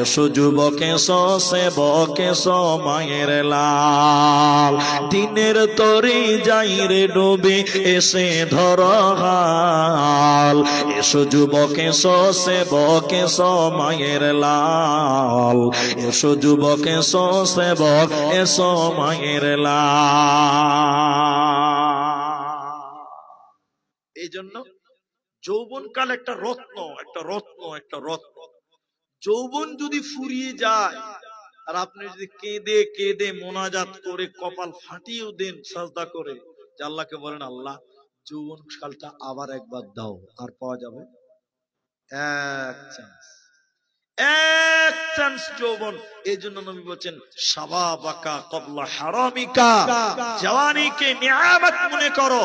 এসো যুবক এসো সেবক এসো মায়ের লাল। দিনের তরি যাই রে ডুবে, এসো এসে ধরো হাল, এসো যুবক এসো সেবক এসো মায়ের লাল, এসো যুবক এসো সেবক এসো মায়ের লাল। এই জন্য যৌবনকাল একটা রত্ন, একটা রত্ন, একটা রত্ন। যৌবন যদি ফুরিয়ে যায় আর আপনি যদি কেঁদে কেঁদে মোনাজাত করে কপাল ফাটিয়েও দেন সাজদা করে, যে আল্লাহকে বলেন আল্লাহ যৌবন কালটা আবার একবার দাও, আর পাওয়া যাবে এক চান্স, এক চান্স যৌবন। এই জন্য নবী বলেছেন শাবাবাকা ক্বাবলা হারামিকা, জওয়ানিকে নিয়ামত মনে করো,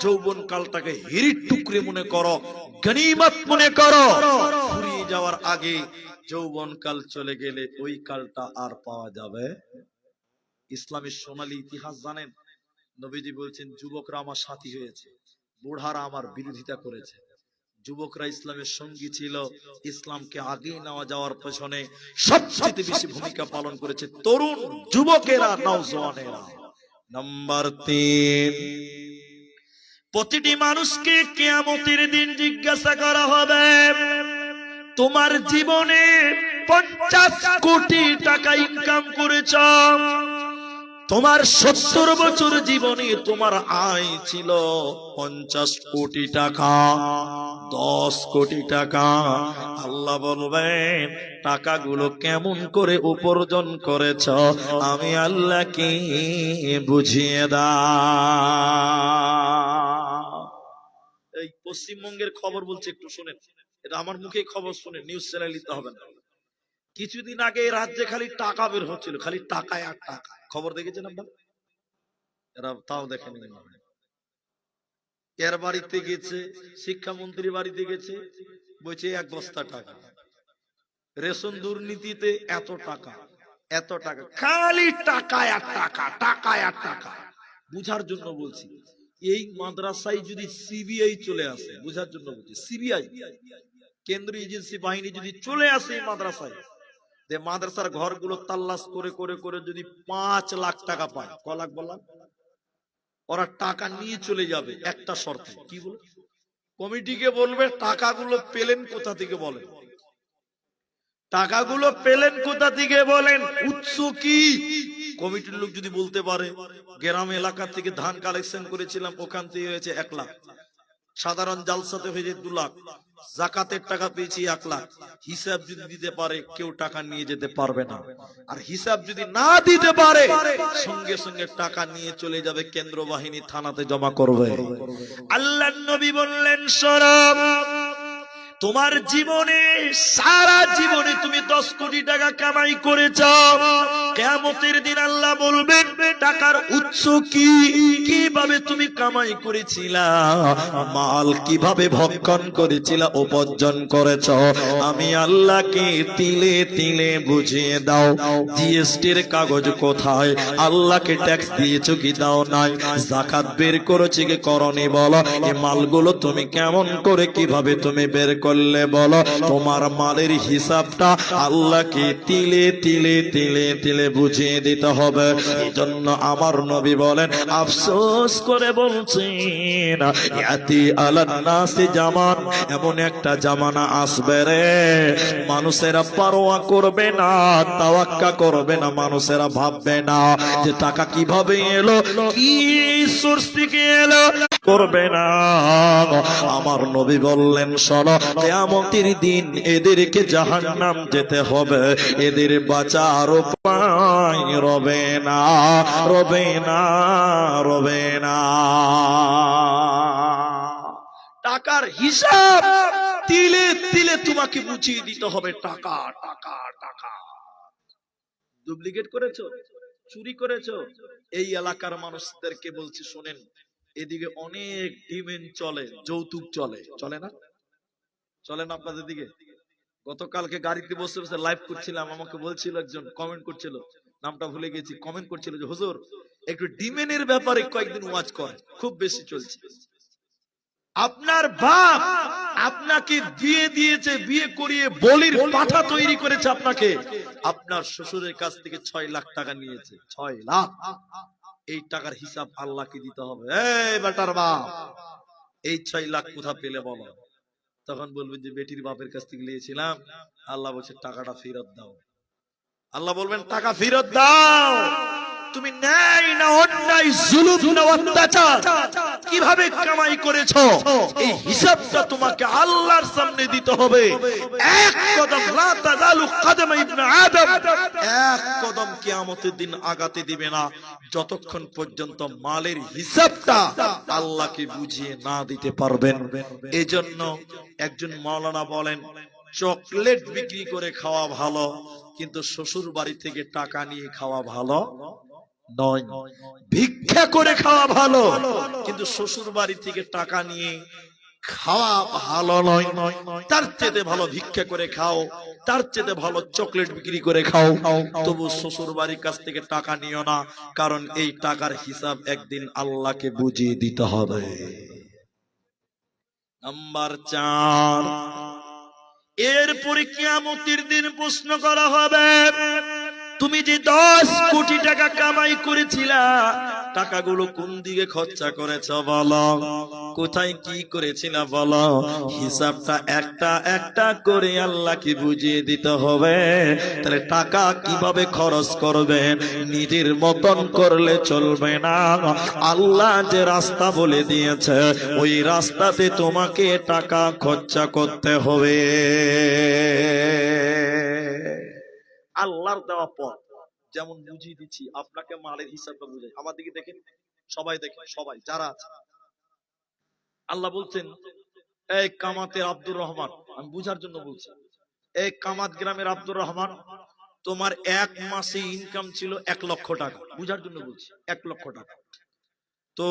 যৌবন কালটাকে হিরির টুকরে মনে করো, গনিমত মনে করো। ফুরিয়ে যাওয়ার আগে যৌবন কাল চলে গেলে ওই কালটা আর পাওয়া যাবে। ইসলামের সোনালী ইতিহাস জানেন? নবীজি বলছেন যুবকরা আমার সাথী হয়েছে, বুড়ারা আমার বিরোধিতা করেছে। যুবকরা ইসলামের সঙ্গী ছিল, ইসলামকে আগে নেওয়া যাওয়ার পেছনে সবচেয়ে বেশি ভূমিকা পালন করেছে তরুণ যুবকেরা, নওজওয়ানেরা। নাম্বার 3, প্রতিটি মানুষকে কিয়ামতের দিন জিজ্ঞাসা করা হবে, তোমার জীবনে 50 কোটি টাকা ইনকাম করেছ, তোমার 70 বছর জীবনে তোমার আয় ছিল 50 কোটি টাকা, 10 কোটি টাকা। আল্লাহ বলবেন টাকাগুলো কেমন করে উপার্জন করেছ আমি আল্লাহকে বুঝিয়ে দাও। এই পশ্চিমবঙ্গের খবর বলছে, একটু শুনেন, এটা আমার মুখে খবর শুনে, নিউজ চ্যানেল নিতে হবে না। কিছুদিন আগে এই রাজ্যে খালি টাকা বের হচ্ছিল, খালি টাকায় আর টাকা। খবর দেখেছেন আপনারা? এরা তাও দেখেনি। এর বাড়িতে গেছে, শিক্ষামন্ত্রী বাড়িতে গেছে, বলছে 1 বস্তা টাকা, রেশন দুর্নীতিতে এত টাকা, এত টাকা, খালি টাকায় আর টাকা, টাকায় আর টাকা। বুঝার জন্য বলছি, এই মাদ্রাসায় যদি সিবিআই চলে আসে, বুঝার জন্য বলছি, সিবিআই কেন্দ্রীয় এজেন্সি বাহিনী যদি চলে আসে এই মাদ্রাসায়, যে মাদ্রাসার ঘরগুলো তাল্লাশ করে করে করে যদি 5 লাখ টাকা পায়, ক লাখ বললাম, ওরা টাকা নিয়ে চলে যাবে একটা শর্তে। কি বলে? কমিটিকে বলবে টাকাগুলো পেলেন কোথা থেকে বলেন, টাকাগুলো পেলেন কোথা থেকে বলেন, উৎস কি। কমিটির লোক যদি বলতে পারে গ্রাম এলাকা থেকে ধান কালেকশন করেছিলাম, ওখান থেকে হয়েছে 1 লাখ, সাধারণ জালসাতে হয়েছে 2 লাখ, জাকাতের টাকা পেয়েছি 1 লাখ, হিসাব যদি দিতে পারে কেউ টাকা নিয়ে যেতে পারবে না। আর হিসাব যদি না দিতে পারে সঙ্গে সঙ্গে টাকা নিয়ে চলে যাবে, কেন্দ্র বাহিনী থানাতে জমা করবে। আল্লাহর নবী বললেন শরব, তোমার জীবনে সারা জীবনে তুমি 10 কোটি টাকা কামাই করেছ, কিয়ামতের দিন আল্লাহ বলবেন টাকার উৎস কি, কিভাবে তুমি কামাই করেছিলা, মাল কিভাবে ভক্ষণ করেছিলা, উপার্জন করেছ, আমি আল্লাহকে তিলে তিলে বুঝিয়ে দাও। জিএসটির কাগজ কোথায়, আল্লাহকে ট্যাক্স দিয়েছো কি দাও নাই, যাকাত বের করেছি কি করনি বলো, এই মালগুলো তুমি কেমন করে কিভাবে তুমি বের করলে বলো, তোমার মালের হিসাবটা আল্লাহকে তিলে তিলে তিলে তিলে বুঝিয়ে দিতে হবে। এজন্য আমার নবী বলেন, আফসোস করে বলছেন ইয়াতি আলান নাসি জামান, এমন একটা জামানা আসবে রে মানুষেরা পরোয়া করবে না, তাওয়াক্কা করবে না, মানুষেরা ভাববে না যে টাকা কিভাবে এলো, কি সোর্স থেকে এলো, করবে না। আমার নবী বললেন শোনো, কিয়ামতের দিন এদেরকে জাহান্নাম যেতে হবে, এদের বাঁচার উপায় রবে না, রবে না, রবে না। টাকার হিসাব তিলে তিলে তোমাকে বুঝিয়ে দিতে হবে, টাকা টাকা টাকা। ডুপ্লিকেট করেছো, চুরি করেছো, এই এলাকার মানুষদেরকে বলছি শোনেন, এদিকে অনেক ডিমেন্ড চলে, যৌতুক চলে, চলে না? চলে না আপনাদের দিকে? গতকালকে গাড়িতে বসে বসে লাইভ করছিলাম, আমাকে বলছিল একজন, কমেন্ট করছিল, নামটা ভুলে গেছি, কমেন্ট করছিল যে হুজুর একটু ডিমেনের ব্যাপারে কয়েকদিন ওয়াজ করেন, খুব বেশি চলছে। আপনার বাপ আপনাকে বিয়ে দিয়েছে, বিয়ে করিয়ে বলির পাঠা তৈরি করেছে আপনাকে, আপনার শ্বশুরের কাছ থেকে 6 লাখ টাকা নিয়েছে, 6 লাখ। এই টাকার হিসাব আল্লাহকে দিতে হবে। এই বেটার বাপ, এই 6 লাখ কোথা পেলে বলো? তখন বলবেন যে বেটির বাপের কাছ থেকে নিয়েছিলাম। আল্লাহ বলছে টাকাটা ফেরত দাও। আল্লাহ বলবেন টাকা ফেরত দাও। তুমি ন্যায় না অন্যায়, জুলুম না অত্যাচার কিভাবে কামাই করেছো, এই হিসাবটা তোমাকে আল্লাহর সামনে দিতে হবে। এক কদম লা তাজালু কদম ইবনে আদম, এক কদম কিয়ামতের দিন আগাতে দিবে না যতক্ষণ পর্যন্ত মালের হিসাবটা আল্লাহকে বুঝিয়ে না দিতে পারবেন। এজন্য একজন মাওলানা বলেন, চকলেট বিক্রি করে খাওয়া ভালো, কিন্তু শ্বশুর বাড়ি থেকে টাকা নিয়ে খাওয়া ভালো নয়। ভিক্ষা করে খাওয়া ভালো, কিন্তু শ্বশুর বাড়ি থেকে টাকা নিয়ে খাওয়া ভালো নয়। তার চেয়ে ভালো ভিক্ষা করে খাও, তার চেয়ে ভালো চকলেট বিক্রি করে খাও, তবু শ্বশুর বাড়ির কাছ থেকে টাকা নিও না, কারণ এই টাকার হিসাব একদিন আল্লাহকে বুঝিয়ে দিতে হবে। নাম্বার 4, এরপরে কিয়ামতের দিন প্রশ্ন করা হবে, তুমি যে 10 কোটি টাকা কামাই করেছিলা, টাকাগুলো কোন দিকে খরচা করেছ বলো, কোথায় কি করেছিলা বলো। হিসাবটা একটা একটা করে আল্লাহকে বুঝিয়ে দিতে হবে। তাহলে টাকা কিভাবে খরচ করবে, নিজের মতন করলে চলবে না। আল্লাহ যে রাস্তা বলে দিয়েছে, ওই রাস্তাতে তোমাকে টাকা খরচা করতে হবে। আল্লাহর দেওয়া পথ যেমন বুঝিয়ে দিচ্ছি, আপনাকে মালের হিসাবটা বুঝাই। আমার দিকে দেখেন, সবাই দেখেন, সবাই যারা আছে। আল্লাহ বলছেন, এই কামাতের আব্দুর রহমান, আমি বুঝার জন্য বলছি, এই কামাত গ্রামের আব্দুর রহমান, তোমার এক মাসে ইনকাম ছিল 1 লক্ষ টাকা। বুঝার জন্য বলছি, 1 লক্ষ টাকা। তো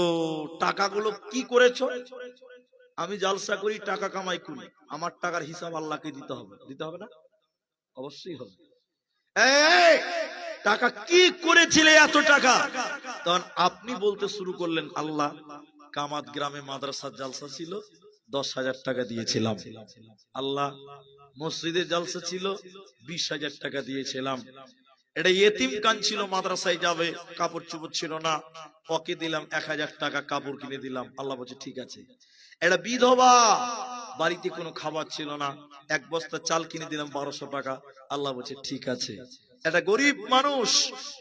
টাকাগুলো কি করেছো? আমি জালসা করি, টাকা কামাই করি, আমার টাকার হিসাব আল্লাহকে দিতে হবে। দিতে হবে না? অবশ্যই হবে। টাকা কি করেছিলে এত টাকা? তখন আপনি বলতে শুরু করলেন, আল্লাহ, কামাত গ্রামে মাদ্রাসার জালসা ছিল, 10,000 টাকা দিয়েছিলাম। আল্লাহ, মসজিদে জালসা ছিল, 20,000 টাকা দিয়েছিলাম। এটা ইয়েতিম কান ছিল, মাদ্রাসায় যাবে, কাপড় চোপড় ছিল না, ওকে দিলাম 1,000 টাকা, কাপড় কিনে দিলাম। আল্লাহ বলছে ঠিক আছে। এটা বিধবা, বাড়িতে কোনো খাবার ছিল না, 1 বস্তা চাল কিনে দিলাম 1200 টাকা। আল্লাহ বলছে ঠিক আছে। একটা গরিব মানুষ,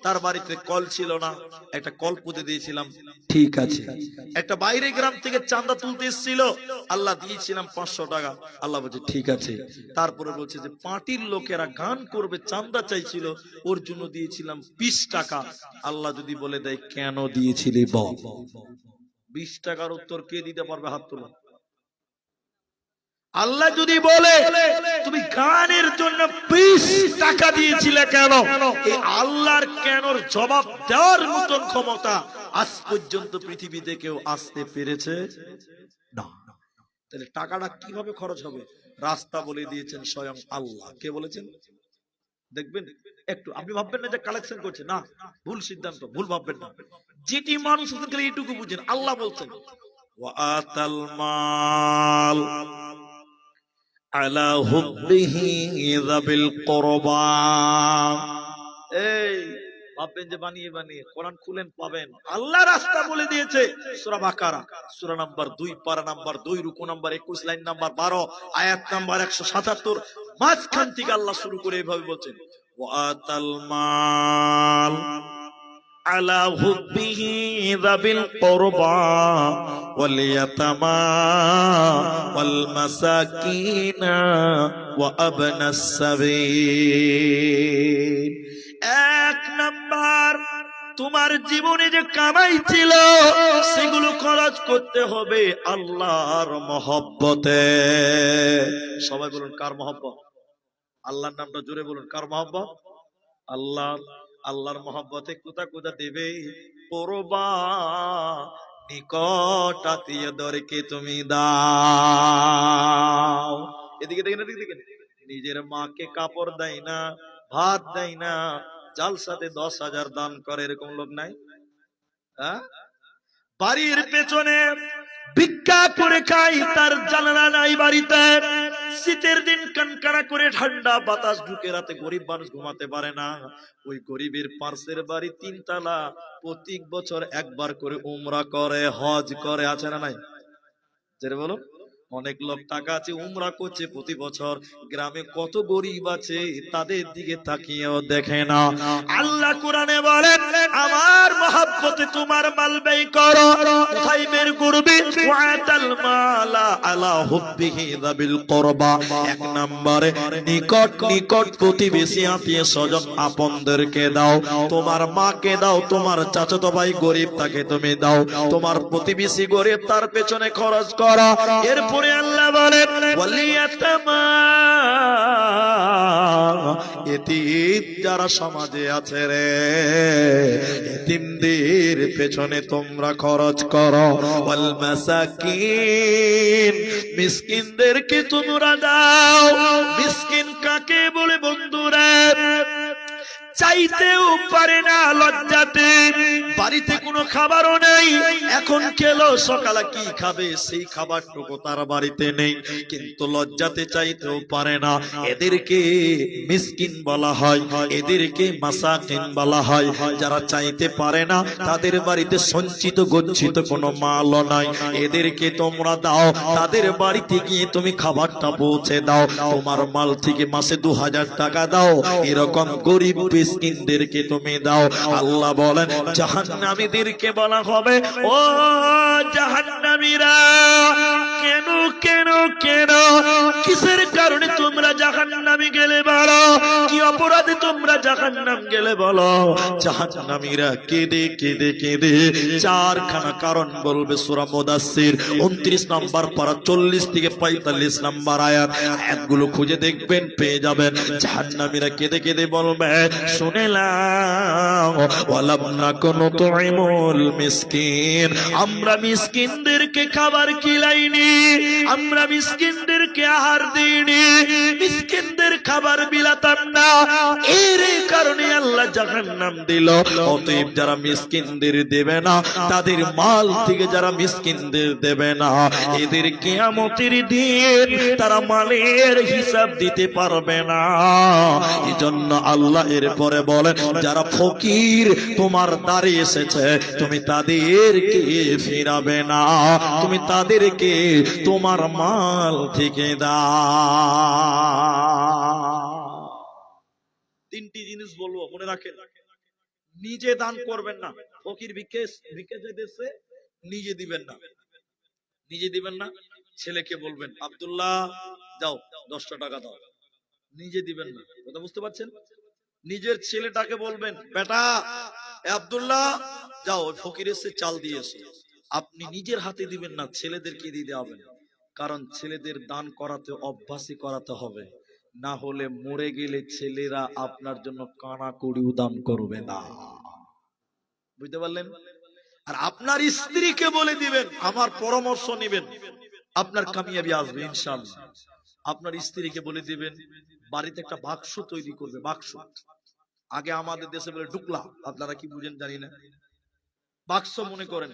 তার বাড়িতে কল ছিল না, একটা কল পুঁতে দিয়েছিলাম, ঠিক আছে। একটা বাইরে গ্রাম থেকে চাঁদা তুলতে এসেছিল, আল্লাহ দিয়েছিলাম 500 টাকা। আল্লাহ বলছে ঠিক আছে। তারপরে বলছে যে পার্টির লোকেরা গান করবে, চাঁদা চাইছিল, ওর জন্য দিয়েছিলাম 20 টাকা। আল্লাহ যদি বলে দেয় কেন দিয়েছিলি বল, 20 টাকার উত্তর কে দিতে পারবে? হাত তোলো। আল্লাহ যদি বলে তুমি গানের জন্য 20 টাকা দিয়েছিলে কেন, এই আল্লাহর কেনর জবাব দেওয়ার মতন ক্ষমতা আজ পর্যন্ত পৃথিবীতে কেউ আসতে পেরেছে না। তাহলে টাকাটা কিভাবে খরচ হবে? রাস্তা বলে দিয়েছেন স্বয়ং আল্লাহ। কে বলেছেন? দেখবেন একটু, আপনি ভাববেন না যে কালেকশন করছে, না, ভুল সিদ্ধান্ত, ভুল ভাববেন না। যেটি মানুষ এইটুকু বুঝেন, আল্লাহ বলছেন ওয়াতাল মাল আলা হুব্বিহি যাবিল কুরবা। এই ভাববেন যে বানিয়ে বানিয়ে, কোরআন খুলেন পাবেন, আল্লাহ রাস্তা বলে দিয়েছে। সূরা বাকারা, সূরা নাম্বার 2, পারা নাম্বার 2, রুকু নাম্বার 21, লাইন নাম্বার 12, আয়াত নাম্বার 177, মাঝখান থেকে আল্লাহ শুরু করে এভাবে বলছেন ওয়াতাল মাল আলা হুব্বিহি যাবিল কুরবা ওয়াল ইয়াতামা ওয়াল মাসাকিনা ওয়া আবনাস সাবিল। 1 নাম্বার, তোমার জীবনে যে কামাই ছিল সেগুলো খরচ করতে হবে আল্লাহর মহব্বতে। সবাই বলুন কার মহব্বত? আল্লাহর নামটা জোরে বলুন, কার মহব্বত? আল্লাহ। আল্লাহর মহব্বতে কোথা কোথা দেবে? কুরবা, নিকট আত্মীয়দেরকে তুমি দাও। এদিকে দেখেন, এদিকে দেখেন, নিজের মাকে কাপড় দেয় না, ভাত দেয় না, জালসাতে 10,000 দান করে, এরকম লোক নাই? বাড়ির পেছনে ভিক্ষা করে খাই, তার জানালা নাই বাড়িতে, শীতের দিন কানকারা করে ঠান্ডা বাতাস ঢুকে রাতে গরিব মানুষ ঘুমাতে পারে না, ওই গরিবের পার্শ্বের বাড়ি 3 তলা, প্রত্যেক বছর একবার করে উমরা করে, হজ করে, আছে না নাই? যেটা বলো, অনেক লোক টাকা আছে উমরা করছে প্রতি বছর, গ্রামে কত গরিব আছে তাদের দিকে তাকিয়েও দেখে না। আল্লাহ কোরআনে বলেন, আমার মহব্বতে তোমার মাল ব্যয় করো, কোথায় বের করবে? ওয়াতাল মালা আলা হুব্বিহি যাবিল কুরবা, এক নম্বরে নিকট নিকট প্রতিবেশী আত্মীয় স্বজন আপনদেরকে দাও, তোমার মাকে দাও, তোমার চাচাতো ভাই গরিব তাকে তুমি দাও, তোমার প্রতিবেশী গরিব তার পেছনে খরচ করো। এরপরে আল্লাহ বলেন, ওয়ালিয়াতামা, এতিম যারা সমাজে আছে রে, এতিমদের পেছনে তোমরা খরচ করো। ওয়াল মাসাকিন, মিসকিনদেরকে তোমরা দাও। মিসকিন কাকে বলে বন্ধুরা? চাইতেও পারে না লজ্জাতে, বাড়িতে কোনো খাবারও নেই, এখন খেলো সকালে কি খাবে সেই খাবারটুকু তার বাড়িতে নেই, কিন্তু লজ্জাতে চাইতেও পারে না। এদেরকে মিসকিন বলা হয়, এদেরকে মাসাকিন বলা হয়। যারা চাইতে পারে না, তাদের বাড়িতে সঞ্চিত গচ্ছিত কোনো মালও নাই, এদেরকে তোমরা দাও। তাদের বাড়িতে গিয়ে তুমি খাবারটা পৌঁছে দাও, তোমার মাল থেকে মাসে 2000 টাকা দাও, এরকম গরিব মিসকিনদেরকে তুমি দাও। আল্লাহ বলেন, জাহান্নামীদেরকে বলা হবে, ও জাহান্নামীরা, কেন কেন কেন, কিসের কারণে তোমরা জাহান্নামে গেলে বলো? কি অপরাধে তোমরা জাহান্নাম গেলে বলো? জাহান্নামীরা কেঁদে কেঁদে কেঁদে 4খানা কারণ বলবে। সূরা মুদাসসির 29 নম্বর পারা 40 থেকে 45 নম্বর আয়াত, আয়াতগুলো খুঁজে দেখবেন, পেয়ে যাবেন। জাহান্নামীরা কেঁদে কেঁদে বলবে, শুনেলাম ওয়ালাম নাকুনু তুইমুল মিসকিন, আমরা মিসকিনদেরকে খাবার খিলাইনি, আমরা মিসকিনদেরকে আহার দিইনি, মিসকিনদের খাবার বিলাতাম না, এর কারণে আল্লাহ জাহান্নাম দিল। অতএব যারা মিসকিনদের দেবে না, তাদের মাল থেকে যারা মিসকিনদের দেবে না, এদের কিয়ামতের দিন তারা মালের হিসাব দিতে পারবে না। এজন্য আল্লাহ এরপরে বলেন, যারা ফকির তোমার দ্বারে এসেছে, তুমি তাদেরকে ফিরাবে না, তুমি তাদেরকে তোমার মাল থেকে দাও। 3টি জিনিস বলবো, মনে রাখেন। নিজে দান করবেন না, ফকির ভিক্ষে চাইতেছে, নিজে দিবেন না, নিজে দিবেন না। ছেলেকে বলবেন, আব্দুল্লাহ যাও 10টা টাকা দাও, নিজে দিবেন না। কথা বুঝতে পারছেন? নিজের ছেলেটাকে বলবেন, বেটা আব্দুল্লাহ যাও ওই ফকির এসে চাল দিয়ে এসো, আপনি নিজের হাতে দিবেন না, ছেলেদেরকে দিয়ে দেবেন। কারণ ছেলেদের দান করাতে অভ্যাসী করাতে হবে, না হলে মরে গেলে ছেলেরা আপনার জন্য কানা কড়িও দান করবে না। বুঝতে পারলেন? আর আপনার স্ত্রীকে বলে দিবেন, আমার পরামর্শ নেবেন, আপনার কামিয়াবি আসবে ইনশাআল্লাহ। আপনার স্ত্রীকে বলে দিবেন, বাড়িতে একটা বাক্স তৈরি করবে। বাক্স, আগে আমাদের দেশে বলে ডুকলা, আপনারা কি বুঝেন জানি না। বাক্স মনে করেন,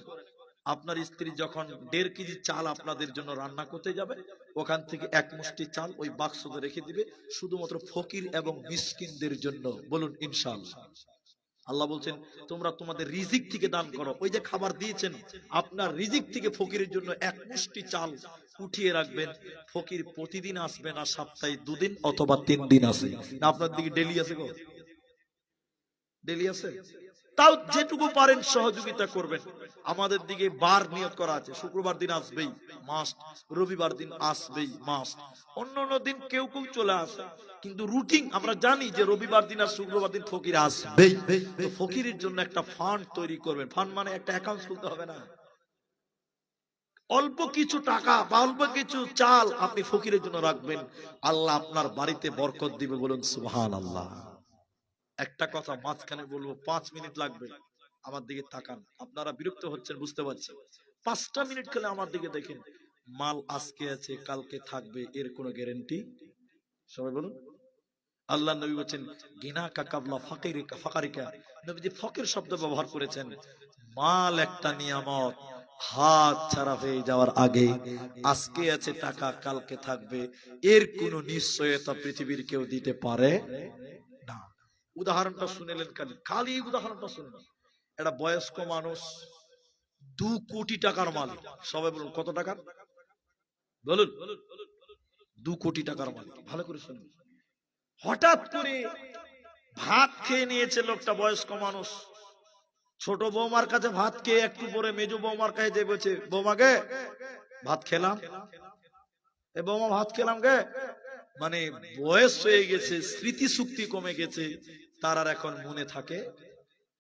আপনার স্ত্রী যখন 1.5 কেজি চাল আপনাদের জন্য রান্না করতে যাবে, ওখান থেকে 1 মুষ্টি চাল ওই বাক্সতে রেখে দিবে, শুধুমাত্র ফকির এবং মিসকিনদের জন্য। বলুন ইনশাআল্লাহ। আল্লাহ বলছেন, তোমরা তোমাদের রিজিক থেকে দান করো। ওই যে খাবার দিয়েছেন, আপনার রিজিক থেকে ফকিরের জন্য 1 মুষ্টি চাল উঠিয়ে রাখবেন। ফকির প্রতিদিন আসবে না, সপ্তাহে 2 দিন অথবা 3 দিন আসে না। আপনার দিকে ডেলি আসে গো? ডেলি আসে? তাও যেটুকু পারেন সহযোগিতা করবেন। আমাদের দিকে বার নিয়ত করা আছে, শুক্রবার দিন আসবেই মাস্ট, রবিবার দিন আসবেই মাস্ট, অন্যান্য দিন কেউ কেউ চলে আসে, কিন্তু রুটিন আমরা জানি যে রবিবার দিন আর শুক্রবার দিন ফকির আসবেই। তো ফকিরের জন্য একটা ফান্ড তৈরি করবেন। ফান্ড মানে একটা অ্যাকাউন্ট খুলতে হবে না, অল্প কিছু টাকা বা অল্প কিছু চাল আপনি ফকিরের জন্য রাখবেন, আল্লাহ আপনার বাড়িতে বরকত দিবে। বলুন সুবহানাল্লাহ। একটা কথা মাঝখানে বলবো, 5 মিনিট লাগবে, আমার দিকে তাকান। আপনারা বিরক্ত হচ্ছেন বুঝতে পারছেন, 5টা মিনিট খেলে আমার দিকে দেখেন। মাল আজকে আছে কালকে থাকবে, এর কোনো গ্যারান্টি? সবাই বলুন। আল্লাহ নবী বলেছেন, গিনাকা কাবলা ফাকারিকা। নবীজি ফকির শব্দ ব্যবহার করেছেন। মাল একটা নিয়ামত, হাত ছাড়া হয়ে যাওয়ার আগে আজকে আছে টাকা কালকে থাকবে, এর কোনো নিশ্চয়তা পৃথিবীর কেউ দিতে পারে না। উদাহরণটা শুনেলেন, খালি খালি উদাহরণটা শুনলেন। একটা বয়স্ক মানুষ 2 কোটি টাকার মালিক। সবাই বলুন কত টাকার? বলুন 2 কোটি টাকার মালিক। ভালো করে শুনুন। হঠাৎ করে ভাত খেয়ে নিয়েছে লোকটা, বয়স্ক মানুষ। ছোট বৌমার কাছে ভাত খেয়ে একটু পরে মেজো বৌমার কাছে যে বলছে, বৌমাকে ভাত খেলাম। এ বৌমা ভাত খেলাম গে, মানে বয়স হয়ে গেছে, স্মৃতি শক্তি কমে গেছে, তার আর এখন মনে থাকে?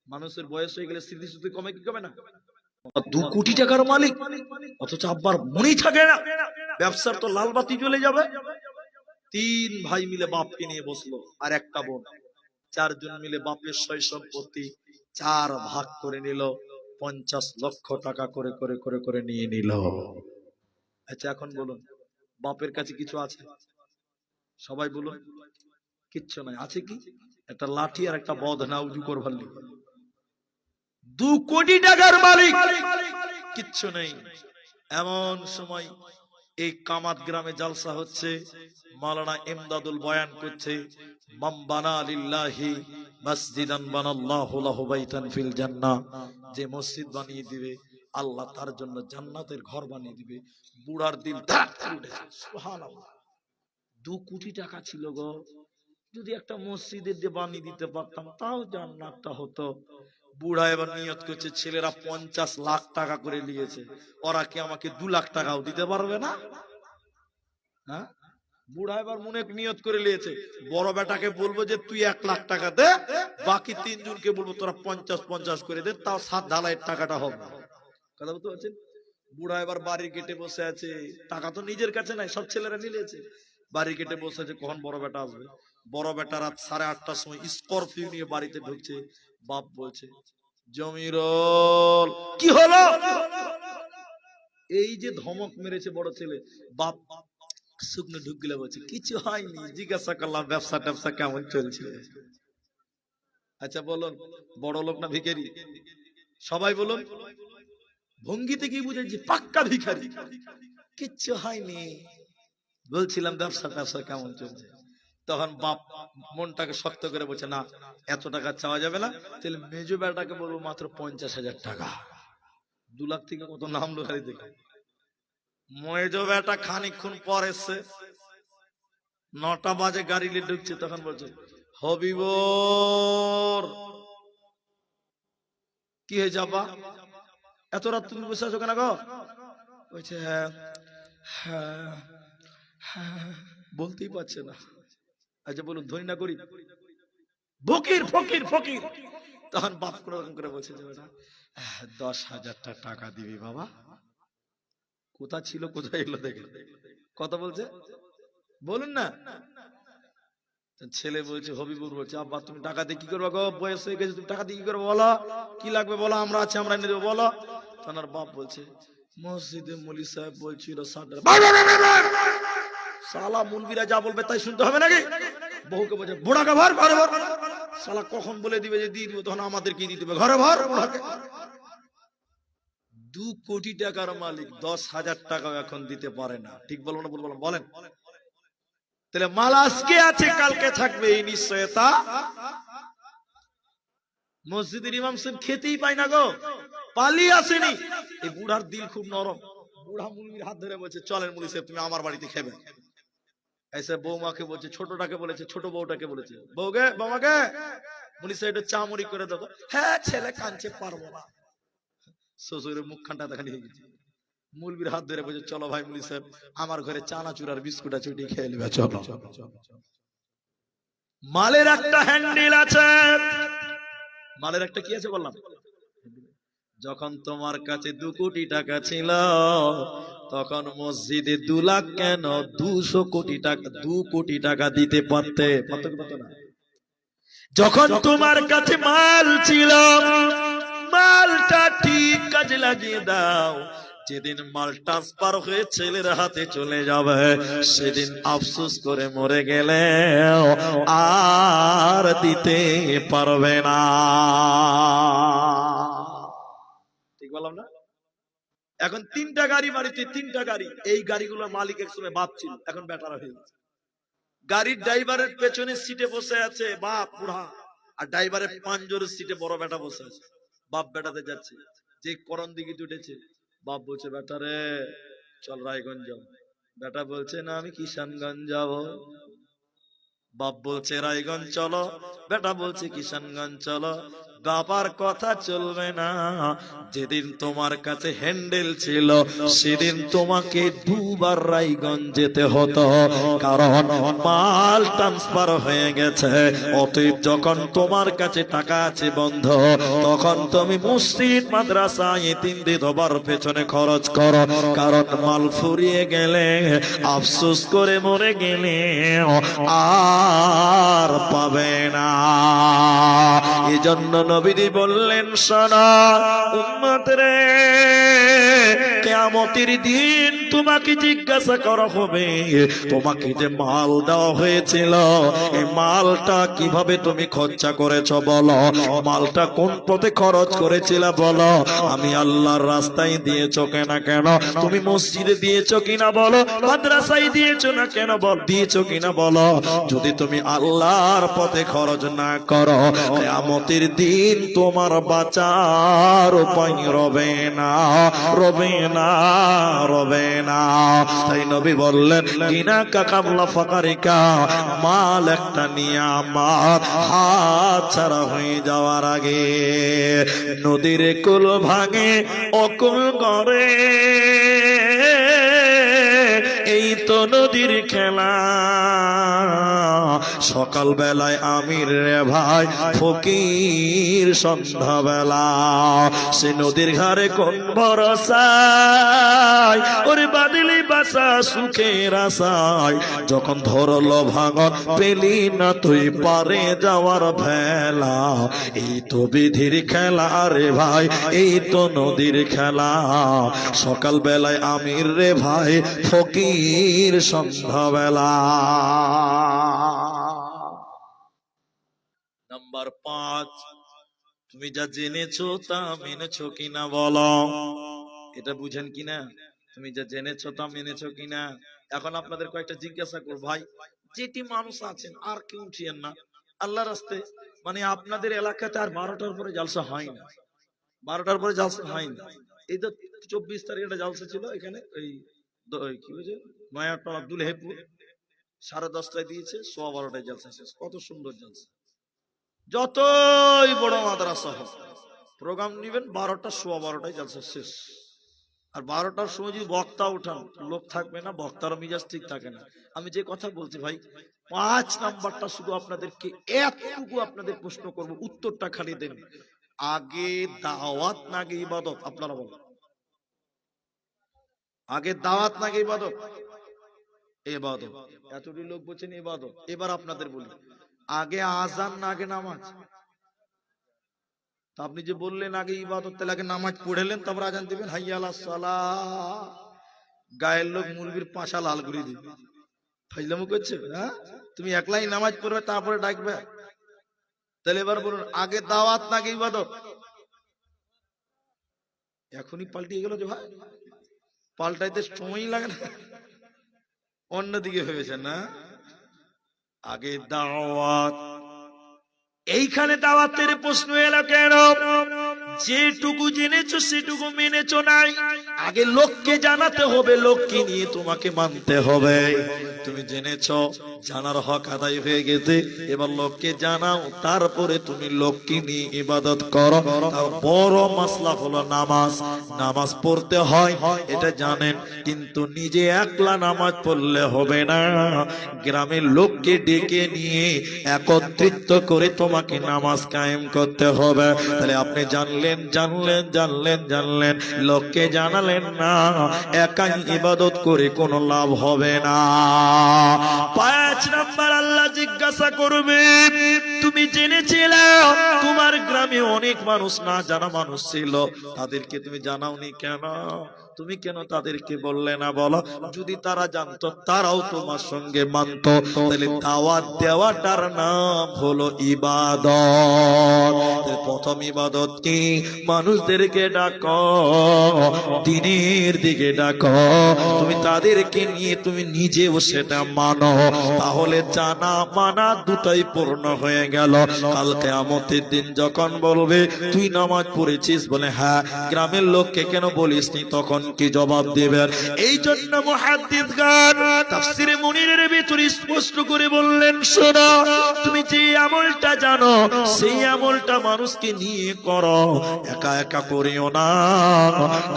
মানুষের বয়স হয়ে গেলে স্মৃতি শক্তি কমে কি কমে না? 2 কোটি টাকার মালিক, অথচ আব্বার মনেই থাকে না। ব্যবসার তো লাল বাতি জ্বলে যাবে। 3 ভাই মিলে বাপকে নিয়ে বসলো, আর একটা বোন। 4 জন মিলে বাপের সয় সম্পত্তি 4 ভাগ করে নিল। 50 লক্ষ টাকা করে করে করে করে নিয়ে নিল। আচ্ছা এখন বলুন, বাপের কাছে কিছু আছে? সবাই বলুন কিচ্ছু নাই। আছে কি? একটা লাঠি আর একটা বদনা উজু করবার লিগে। 2 কোটি টাকার মালিক, কিচ্ছু নেই। এমন সময় এই কামাত গ্রামে জালসা হচ্ছে, মাওলানা ইমদাদুল বয়ান করছে, মান বানা লিল্লাহি মসজিদান বানাল্লাহু লাহু বাইতান ফিল জান্নাহ, যে মসজিদ বানিয়ে দিবে আল্লাহ তার জন্য জান্নাতের ঘর বানিয়ে দিবে। বুড়ার দিল ধাক করে উঠে, সুবহানাল্লাহ। 2 কোটি টাকা ছিল গো, যদি একটা মসজিদের দিয়ে বানিয়ে দিতে পারতাম তাও জান্নাতটা হতো। বুড়া এবার নিয়ত করছে, ছেলেরা 50 লাখ টাকা করে নিয়েছে, ওরা কি আমাকে 2 লাখ টাকাও দিতে পারবে না? হ্যাঁ, বুড়া এবার মনে নিয়ত করে নিয়েছে, বড় বেটাকে বলবো যে তুই 1 লাখ টাকা দে, বাকি 3 জনকে বলবো তোরা 50-50 করে দে, তাও 7 ঢালাইয়ের টাকাটা হবে। কথা বলতে পারছেন? বুড়া এবার বাড়ির গেটে বসে আছে, টাকা তো নিজের কাছে নাই, সব ছেলেরা নিয়েছে। বাড়ির গেটে বসে আছে, কখন বড় বেটা আসবে। বড় বেটা রাত 8:30টার সময় স্করপিও নিয়ে বাড়িতে ঢুকছে। বাপ বলছে, জমিরুল কি হলো? এই যে ধমক মেরেছে বড় ছেলে, বাপ শুকনো ঢুক গেলে বলছে কিছু হয়নি, জিজ্ঞাসা করলাম ব্যবসা ট্যাবসা কেমন চলছে। আচ্ছা বলুন, বড় লোক না ভিখারি? সবাই বলুন। ভঙ্গিতে কি বুঝেছি? পাক্কা ভিখারি। কিচ্ছু হয়নি, বলছিলাম ব্যবসা ট্যাবসা কেমন চলছে। তখন বাপ মনটাকে শক্ত করে বলছে, না এত টাকা চাওয়া যাবে না, তাহলে মেজো বেটাকে বলবো মাত্র 50,000 টাকা। 2 লাখ থেকে কত নামলো খালি দেখে। মেজো বেটা খানিকক্ষণ পর এসছে, 9টা বাজে গাড়ি নিয়ে ঢুকছে, তখন বলছে, হবিবর কি হয়ে যাবা, এত রাত তুমি বসে আছো কেন গো? বলছে হ্যাঁ হ্যাঁ হ্যাঁ, বলতেই পারছে না। আচ্ছা বলুন, ধনী না গরিব? ফকির ফকির ফকির। তখন বাপ কোন করে বলছে যে বেটা 10,000 টাকা দিবি বাবা। কোথা ছিল কোথায় এলো দেখে, কথা বলছে, বলুন না। ছেলে বলছে, হবিবুর বলছে, আব্বা তুমি টাকা দিয়ে কি করবে গো, বয়স হয়ে গেছে, তুমি টাকা দিয়ে কি করবে বলো, কি লাগবে বলো, আমরা আছি, আমরা এনে দেবো বলো। তখন বাপ বলছে, মসজিদে মৌলী সাহেব বলছিল সালা মুলবিরা যা বলবে তাই শুনতে হবে নাকি? বহুকে বলছে বুড়াকে ভর ঘরে ভর, সালা কখন বলে দিবে যে দিয়ে দিব, তখন আমাদের কি দিয়ে দিবে, ঘরে ভর বুড়াকে। 2 কোটি টাকার মালিক 10,000 টাকাও এখন দিতে পারে না। ঠিক বলবো না বলবো? বলেন। তাহলে মাল আজকে আছে কালকে থাকবে, এই নিশ্চয়তা মসজিদের ইমাম সাহেব খেতেই পায় না গো, পালিয়ে আসেনি। এই বুড়ার দিল খুব নরম। বুড়া মুলবির হাত ধরে বলছে, চলেন মুলি সাহেব তুমি আমার বাড়িতে খেবেন। এসে বৌমাকে বলছে, ছোটটাকে বলেছে, ছোট বউটাকে বলেছে, বউকে বৌমাকে মুলি সাহেব একটু চা মুড়ি করে দেবো। হ্যাঁ ছেলে কাঁদছে, পারবো না। শ্বশুরের মুখখানটা দেখা নিয়ে গেছে। মুলবির হাত ধরে বলছে, চলো ভাই মুলি সাহেব আমার ঘরে চানাচুর আর বিস্কুট আছে, ওইটি খেয়ে নেবে, চলো। মালের একটা হ্যান্ডেল আছে, মালের একটা কি আছে বললাম? যখন তোমার কাছে 2 কোটি টাকা ছিল, তখন মসজিদে 2 লাখ কেন 200 কোটি টাকা, 2 কোটি টাকা দিতে পারতে। যখন তোমার কাছে মাল ছিল, মালটা ঠিক কাজে লাগিয়ে দাও। যেদিন মাল ট্রান্সফার হয়ে ছেলের হাতে চলে যাবে, সেদিন আফসোস করে মরে গেলে আর দিতে পারবে না। ঠিক বললাম না? এখন তিনটা গাড়ি বাড়িতে, তিনটা গাড়ি, এই গাড়িগুলোর মালিক একসময় বাপ ছিল, এখন বেটারা হয়ে গেছে। গাড়ির ড্রাইভারের পেছনের সিটে বসে আছে বাপ বুড়া, আর ড্রাইভারের পাঁজরের সিটে বড় বেটা বসে আছে। বাপ বেটাতে যাচ্ছে, যে করণ দিকে উঠেছে, বাপ বলছে বেটা রে চল রায়গঞ্জ যাও। বেটা বলছে না আমি কিষানগঞ্জ যাব। বাপ বলছে রায়গঞ্জ চলো, বেটা বলছে কিষানগঞ্জ চলো। বাবার কথা চলবে না, যেদিন তোমার কাছে হ্যান্ডেল ছিল সেদিন তোমাকে দুবার রায়গঞ্জ যেতে হতো, কারণ মাল ট্রান্সফার হয়ে গেছে। অতএব যখন তোমার কাছে টাকা আছে বন্ধু, তখন তুমি মসজিদ মাদ্রাসা এতিম বিধবার পেছনে খরচ করো, কারণ মাল ফুরিয়ে গেলে আফসোস করে মরে গেলে আর পাবে না। এজন্য নবীজি বললেন শোনো উম্মত রে, কিয়ামতের দিন তোমাকে জিজ্ঞাসা করা হবে, তোমাকে যে মাল দেওয়া হয়েছিল এই মালটা কিভাবে তুমি খরচা করেছো বলো, মালটা কোন পথে খরচ করেছিল বলো, আমি আল্লাহর রাস্তায় দিয়েছো কিনা, কেন তুমি মসজিদে দিয়েছো কিনা বলো, মাদ্রাসায় দিয়েছো না কেন বল দিয়েছো কিনা বলো। যদি তুমি আল্লাহর পথে খরচ না করো, কিয়ামতের দিন তোমার বাঁচার উপায় রবে না, রবে না, রবে না। তাই নবী বললেন গিনাকা কাবলা ফাকারিকা, মাল একটা নিয়ামত, হাত ছাড়া হয়ে যাওয়ার আগে। নদীর কুল ভাঙে অকুল করে, এই তো নদীর খেলা। সকাল বেলায় আমির রে ভাই ফকির সন্ধ্যা বেলা, সে নদীর ঘাড়ে কোন ভরসায়, ওরে বাদলি বাসা সুখের আশায়, যখন ধরলো ভাঙন পেলি না তুই পারে যাওয়ার ভেলা। এই তো বিধির খেলা রে ভাই, এই তো নদীর খেলা। সকাল বেলায় আমির রে ভাই ফকির সন্ধ্যা বেলা। নাম্বার 5, তুমি যা জেনেছো তা মেনেছো কিনা বলো। এটা বুঝেন কিনা, তুমি যা জেনেছো তা মেনেছো কিনা। এখন আপনাদের কয়েকটা জিজ্ঞাসা করব ভাই, যেটি মানুষ আছেন আর কেউ উঠিয়েন না আল্লাহ রাস্তায়, মানে আপনাদের এলাকাতে আর 12টার পরে জালসা হয় না, 12টার পরে জালসা হয় না। এই তো 24 তারিখ একটা জালসা ছিল এখানে, এই কি বলছে নয়াপাড়া দুলহেপুর, 10:30টায় দিয়েছে, 12:15টায় জালসা শেষ। কত সুন্দর জালসা। যতই বড় মাদ্রাসা হোক প্রোগ্রাম নিবেন 12টা 12:15টায় জালসা শেষ। আর 12টার সময় যদি বক্তা উঠান লোক থাকবে না, বক্তার মিজাজ ঠিক থাকে না। আমি যে কথা বলছি ভাই 5 নাম্বারটা শুধু আপনাদেরকে এতটুকু আপনাদের প্রশ্ন করব, উত্তরটা খালি দেন। আগে দাওয়াত না আগে ইবাদত? আপনারা বলেন, আগে দাওয়াত না আগে ইবাদত? ইবাদত। এতটি লোক বলছেন ইবাদত। এবার আপনাদের বলি, আগে আজান না আগে নামাজ? তা আপনি যে বললেন আগে ইবাদত, তাহলে আগে নামাজ পড়েলেন তারপর আজান দিবেন, হাইয়া আলাস সালাহ। গায়ের লোক মুরগির পাশা লাল করে দিবে, ফাইজলামু করছে। হ্যাঁ, তুমি একলাই নামাজ পড়বে তারপরে ডাকবে? তাহলে এবার বলুন আগে দাওয়াত না আগে ইবাদত? এখনই পাল্টিয়ে গেল যে ভাই, পাল্টাইতে সময় লাগে না, অন্যদিকে ভেবেছেন না। আগে দাওয়াত। এইখানে দাওয়াতের প্রশ্ন এলো কেন? যেটুকু জেনেছো সেটুকু মেনেছো নাই। আগে লোককে জানাতে হবে, লোককে নিয়ে তোমাকে মানতে হবে। তুমি জেনেছো, জানার হক আদায় হয়ে গেছে, এবার লোককে জানাও, তারপরে তুমি লোককে নিয়ে ইবাদত করো। তার বড় মাসলা হলো নামাজ। নামাজ পড়তে হয় এটা জানেন, কিন্তু নিজে একলা নামাজ পড়লে হবে না, গ্রামের লোককে ডেকে নিয়ে একত্রিত করে তোমাকে নামাজ কায়েম করতে হবে। তাহলে আপনি জানলেন জানলেন জানলেন জানলেন, লোককে জানালেন না, একাই ইবাদত করে কোনো লাভ হবে না। 5 নাম্বার আল্লাহ জিজ্ঞাসা করবে, তুমি জেনেছিলে তোমার গ্রামে অনেক মানুষ না জানা মানুষ ছিল, তাদেরকে তুমি জানাওনি কেন? তুমি কেন তাদেরকে বললে না? বলো, যদি তারা জানতো তারাও তোমার সঙ্গে মানতো, তাহলে দাওয়াত দেওয়াটার নাম হলো ইবাদত। প্রথম ইবাদত কি? মানুষদেরকে ডাকো, দ্বীনের দিকে ডাকো, তুমি তাদেরকে নিয়ে তুমি নিজেও সেটা মানো, তাহলে জানা মানা দুটাই পূর্ণ হয়ে গেল। কাল কিয়ামতের দিন যখন বলবে তুই নামাজ পড়েছিস, বলে হ্যাঁ, গ্রামের লোককে কেন বলিসনি, তখন কি জবাব দেবেন? এই জন্য মুহাদ্দিসগণ তাফসীরে মুনিরের ভিতরে স্পষ্ট করে বললেন, শোনো, তুমি যে আমলটা জানো সেই আমলটা মানুষকে নিয়ে করো, একা একা করিও না,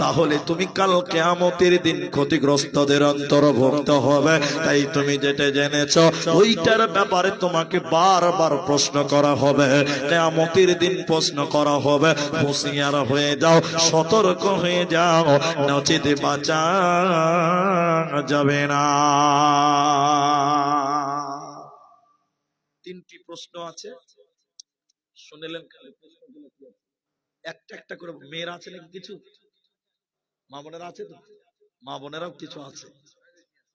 তাহলে তুমি কাল কিয়ামতের দিন ক্ষতিগ্রস্তদের অন্তর্ভুক্ত হবে। তাই তুমি যেটা জেনেছো ওইটার ব্যাপারে তোমাকে বারবার প্রশ্ন করা হবে, কিয়ামতের দিন প্রশ্ন করা হবে। হুঁশিয়ার হয়ে যাও, সতর্ক হয়ে যাও, নচেতে বাঁচা যাবে না। তিনটি প্রশ্ন আছে, শুনলেন? একটা একটা করে। মেয়েরা আছে নাকি কিছু? মা বোনেরা আছে তো? মা বোনেরাও কিছু আছে,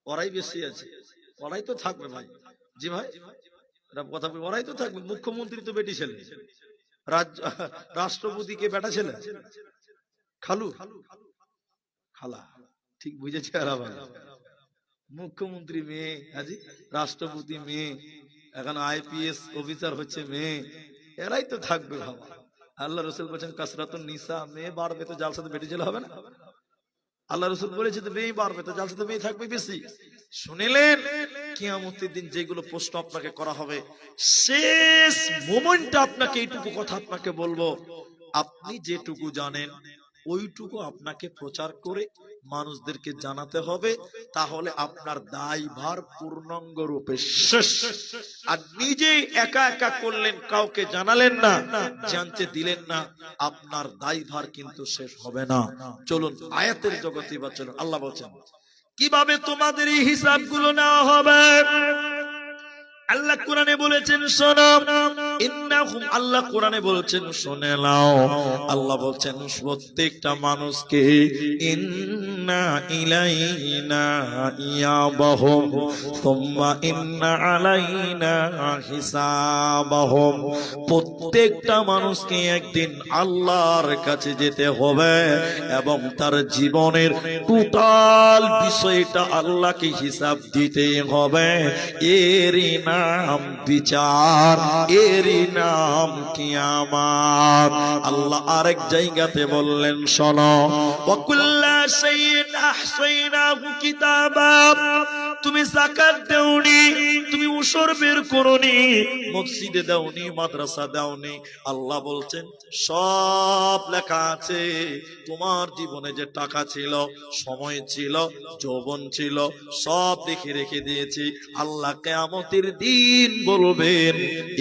ওরাই বেশি আছে, ওরাই তো থাকবে ভাই। জি ভাই, কথা ওরাই তো থাকবে। মুখ্যমন্ত্রী তো বেটি ছেলে, রাষ্ট্রপতিকে বেটা ছেলে, খালু খালা, ঠিক বুঝেছে? মুখ্যমন্ত্রী মেয়ে, হাজি রাষ্ট্রপতি মেয়ে, এখন আইপিএস অফিসার হচ্ছে মেয়ে, এরাই তো থাকবে বাবা। আল্লাহ রসুল বলছেন কাসরাতুন নিসা, মেয়ে বাড়বে তো যার সাথে বেটি ছেলে হবে না? আল্লাহ রসুল বলেছে তো মেয়ে বাড়বে তো যার সাথে মেয়ে থাকবে বেশি। শুনিলেন? কিয়ামতের দিন যেগুলো প্রশ্ন আপনাকে করা হবে, শেষ মোমেন্টে আপনাকে এইটুকু কথা আপনাকে বলবো, আপনি যেটুকু জানেন ওইটুকু আপনাকে প্রচার করে মানুষদেরকে জানাতে হবে, তাহলে আপনার দায়ভার পূর্ণাঙ্গ রূপে শেষ। আর নিজে একা একা করলেন, কাউকে জানালেন না, জানতে দিলেন না, আপনার দায়ভার কিন্তু শেষ হবে না। চলুন আয়াতের জগতে বা চলুন। আল্লাহ বলছেন কিভাবে তোমাদের এই হিসাবগুলো নেওয়া হবে। আল্লাহ কোরআনে বলেছেন শোনো, ইন্নাহুম, আল্লাহ কোরআনে বলছেন শুনে নাও, আল্লাহ বলছেন প্রত্যেকটা মানুষকে ইন্না ইলাইনা ইয়াবাহুম সুম্মা ইন্না আলাইনা হিসাবাহুম, প্রত্যেকটা মানুষকে একদিন আল্লাহর কাছে যেতে হবে এবং তার জীবনের টোটাল বিষয়টা আল্লাহকে হিসাব দিতে হবে। এরই নাম বিচার, এরই নাম কিয়ামত। আল্লাহ আরেক জায়গাতে বললেন শোনো, ওয়াকুল্লা শাইইন আহসাইনাহু কিতাবা, তুমি যাকাত দাওনি, তুমি উশর বের করোনি, মসজিদে দাওনি, মাদ্রাসা দাওনি, আল্লাহ বলছেন সব লেখা আছে। তোমার জীবনে যে টাকা ছিল, সময় ছিল, যৌবন ছিল, সব দেখে রেখে দিয়েছি। আল্লাহ কিয়ামতের দিন বলবেন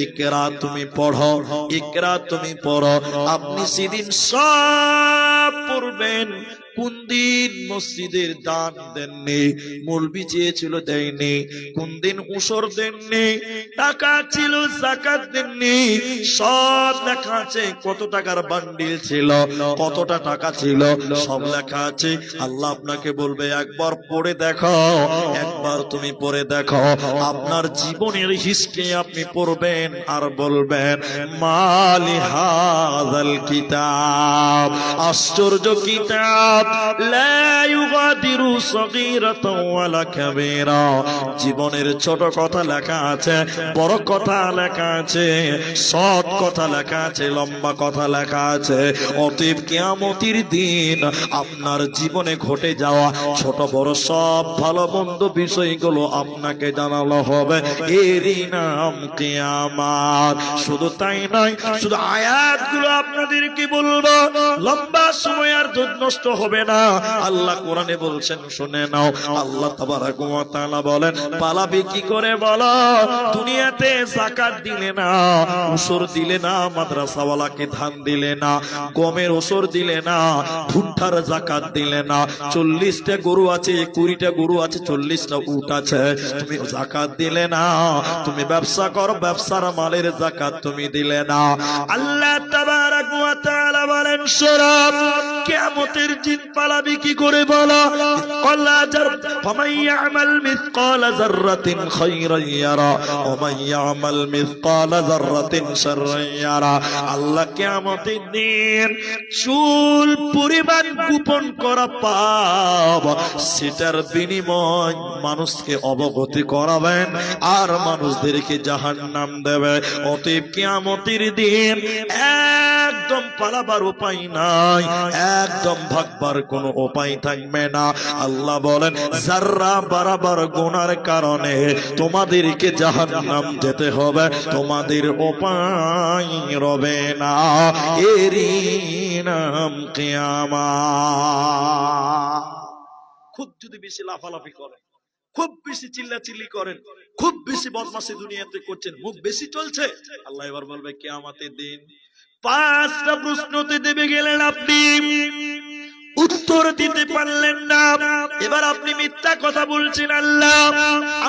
ইকরা, তুমি পড়ো, ইকরা, তুমি পড়ো। আপনি সেদিন সব পড়বেন। কোন দিন মসজিদের দান দেননি, মৌলবি চেয়েছিল দেয়নি, কোন দিন উশর দেননি, টাকা ছিল যাকাত দেননি, সব লেখা আছে। কত টাকার বান্ডিল ছিল, কতটা টাকা ছিল, সব লেখা আছে। আল্লাহ আপনাকে বলবে একবার পড়ে দেখো, একবার তুমি পড়ে দেখো। আপনার জীবনের হিস্ট্রি আপনি পড়বেন আর বলবেন মালি হাযাল কিতাব, আশ্চর্য কিতাব, লা ইউগাদিরু সগীরাতাও ওয়ালা কাবীরা, জীবনের ছোট কথা লেখা আছে, বড় কথা লেখা আছে, সৎ কথা লেখা আছে, লম্বা কথা লেখা আছে। অতএব কিয়ামতের দিন আপনার জীবনে ঘটে যাওয়া ছোট বড় সব ভালো মন্দ বিষয়গুলো আপনাকে জানানো হবে। এরই নাম কিয়ামত। শুধু তাই নয়, শুধু আয়াতগুলো আপনাদেরকে বলবো, লম্বা সময় আর নষ্ট হবে না। আল্লাহ কোরআনে বলছেন শুনে নাও, আল্লাহ তাবারক ওয়া তাআলা বলেন পালাবে কি করে বলো, দুনিয়াতে যাকাত দিলে না, উশর দিলে না, মাদ্রাসাওয়ালাকে ধান দিলে না, গমের উশর দিলে না, ভুট্টার যাকাত দিলে না, 40টা গরু আছে, 20টা গরু আছে, 40টা উট আছে, তুমি যাকাত দিলে না। তুমি ব্যবসা করো, ব্যবসার মালের যাকাত তুমি দিলে না। আল্লাহ তাবারক ওয়া তাআলা বলেন শোনো, কিয়ামতের দিন পালাবি কি করে বলো? ফামান ইয়ামাল মিসকালা যাররাতিন খায়রান ইয়ারা ওয়া মান ইয়ামাল মিসকালা যাররাতিন শাররান ইয়ারা। আল্লাহ কিয়ামতের দিন চুল পরিমাণ গোপন করা পাপ, সেটার বিনিময় মানুষকে অবগতি করাবেন আর মানুষদেরকে জাহান্নাম দেবে। অতএব কিয়ামতের দিন একদম পালাবার উপায় নাই, একদম ভাগবার কোনো উপায় থাকবে না। আল্লাহ বলেন যাররা বরাবর গুনার কারণে তোমাদেরকে জাহান্নাম যেতে হবে, তোমাদের উপায় রবে না। এরই নাম কিয়ামত। খুব যদি বেশি লাফালাফি করেন, খুব বেশি চিল্লাচিল্লি করেন, খুব বেশি বদমাশি দুনিয়াতে করছেন, মুখ বেশি চলছে, আল্লাহ এবার বলবে কিয়ামতের দিন 5টা প্রশ্নতে দেবে গেলেন, আপনি উত্তর দিতে পারলেন না, এবার আপনি মিথ্যা কথা বলছেন। আল্লাহ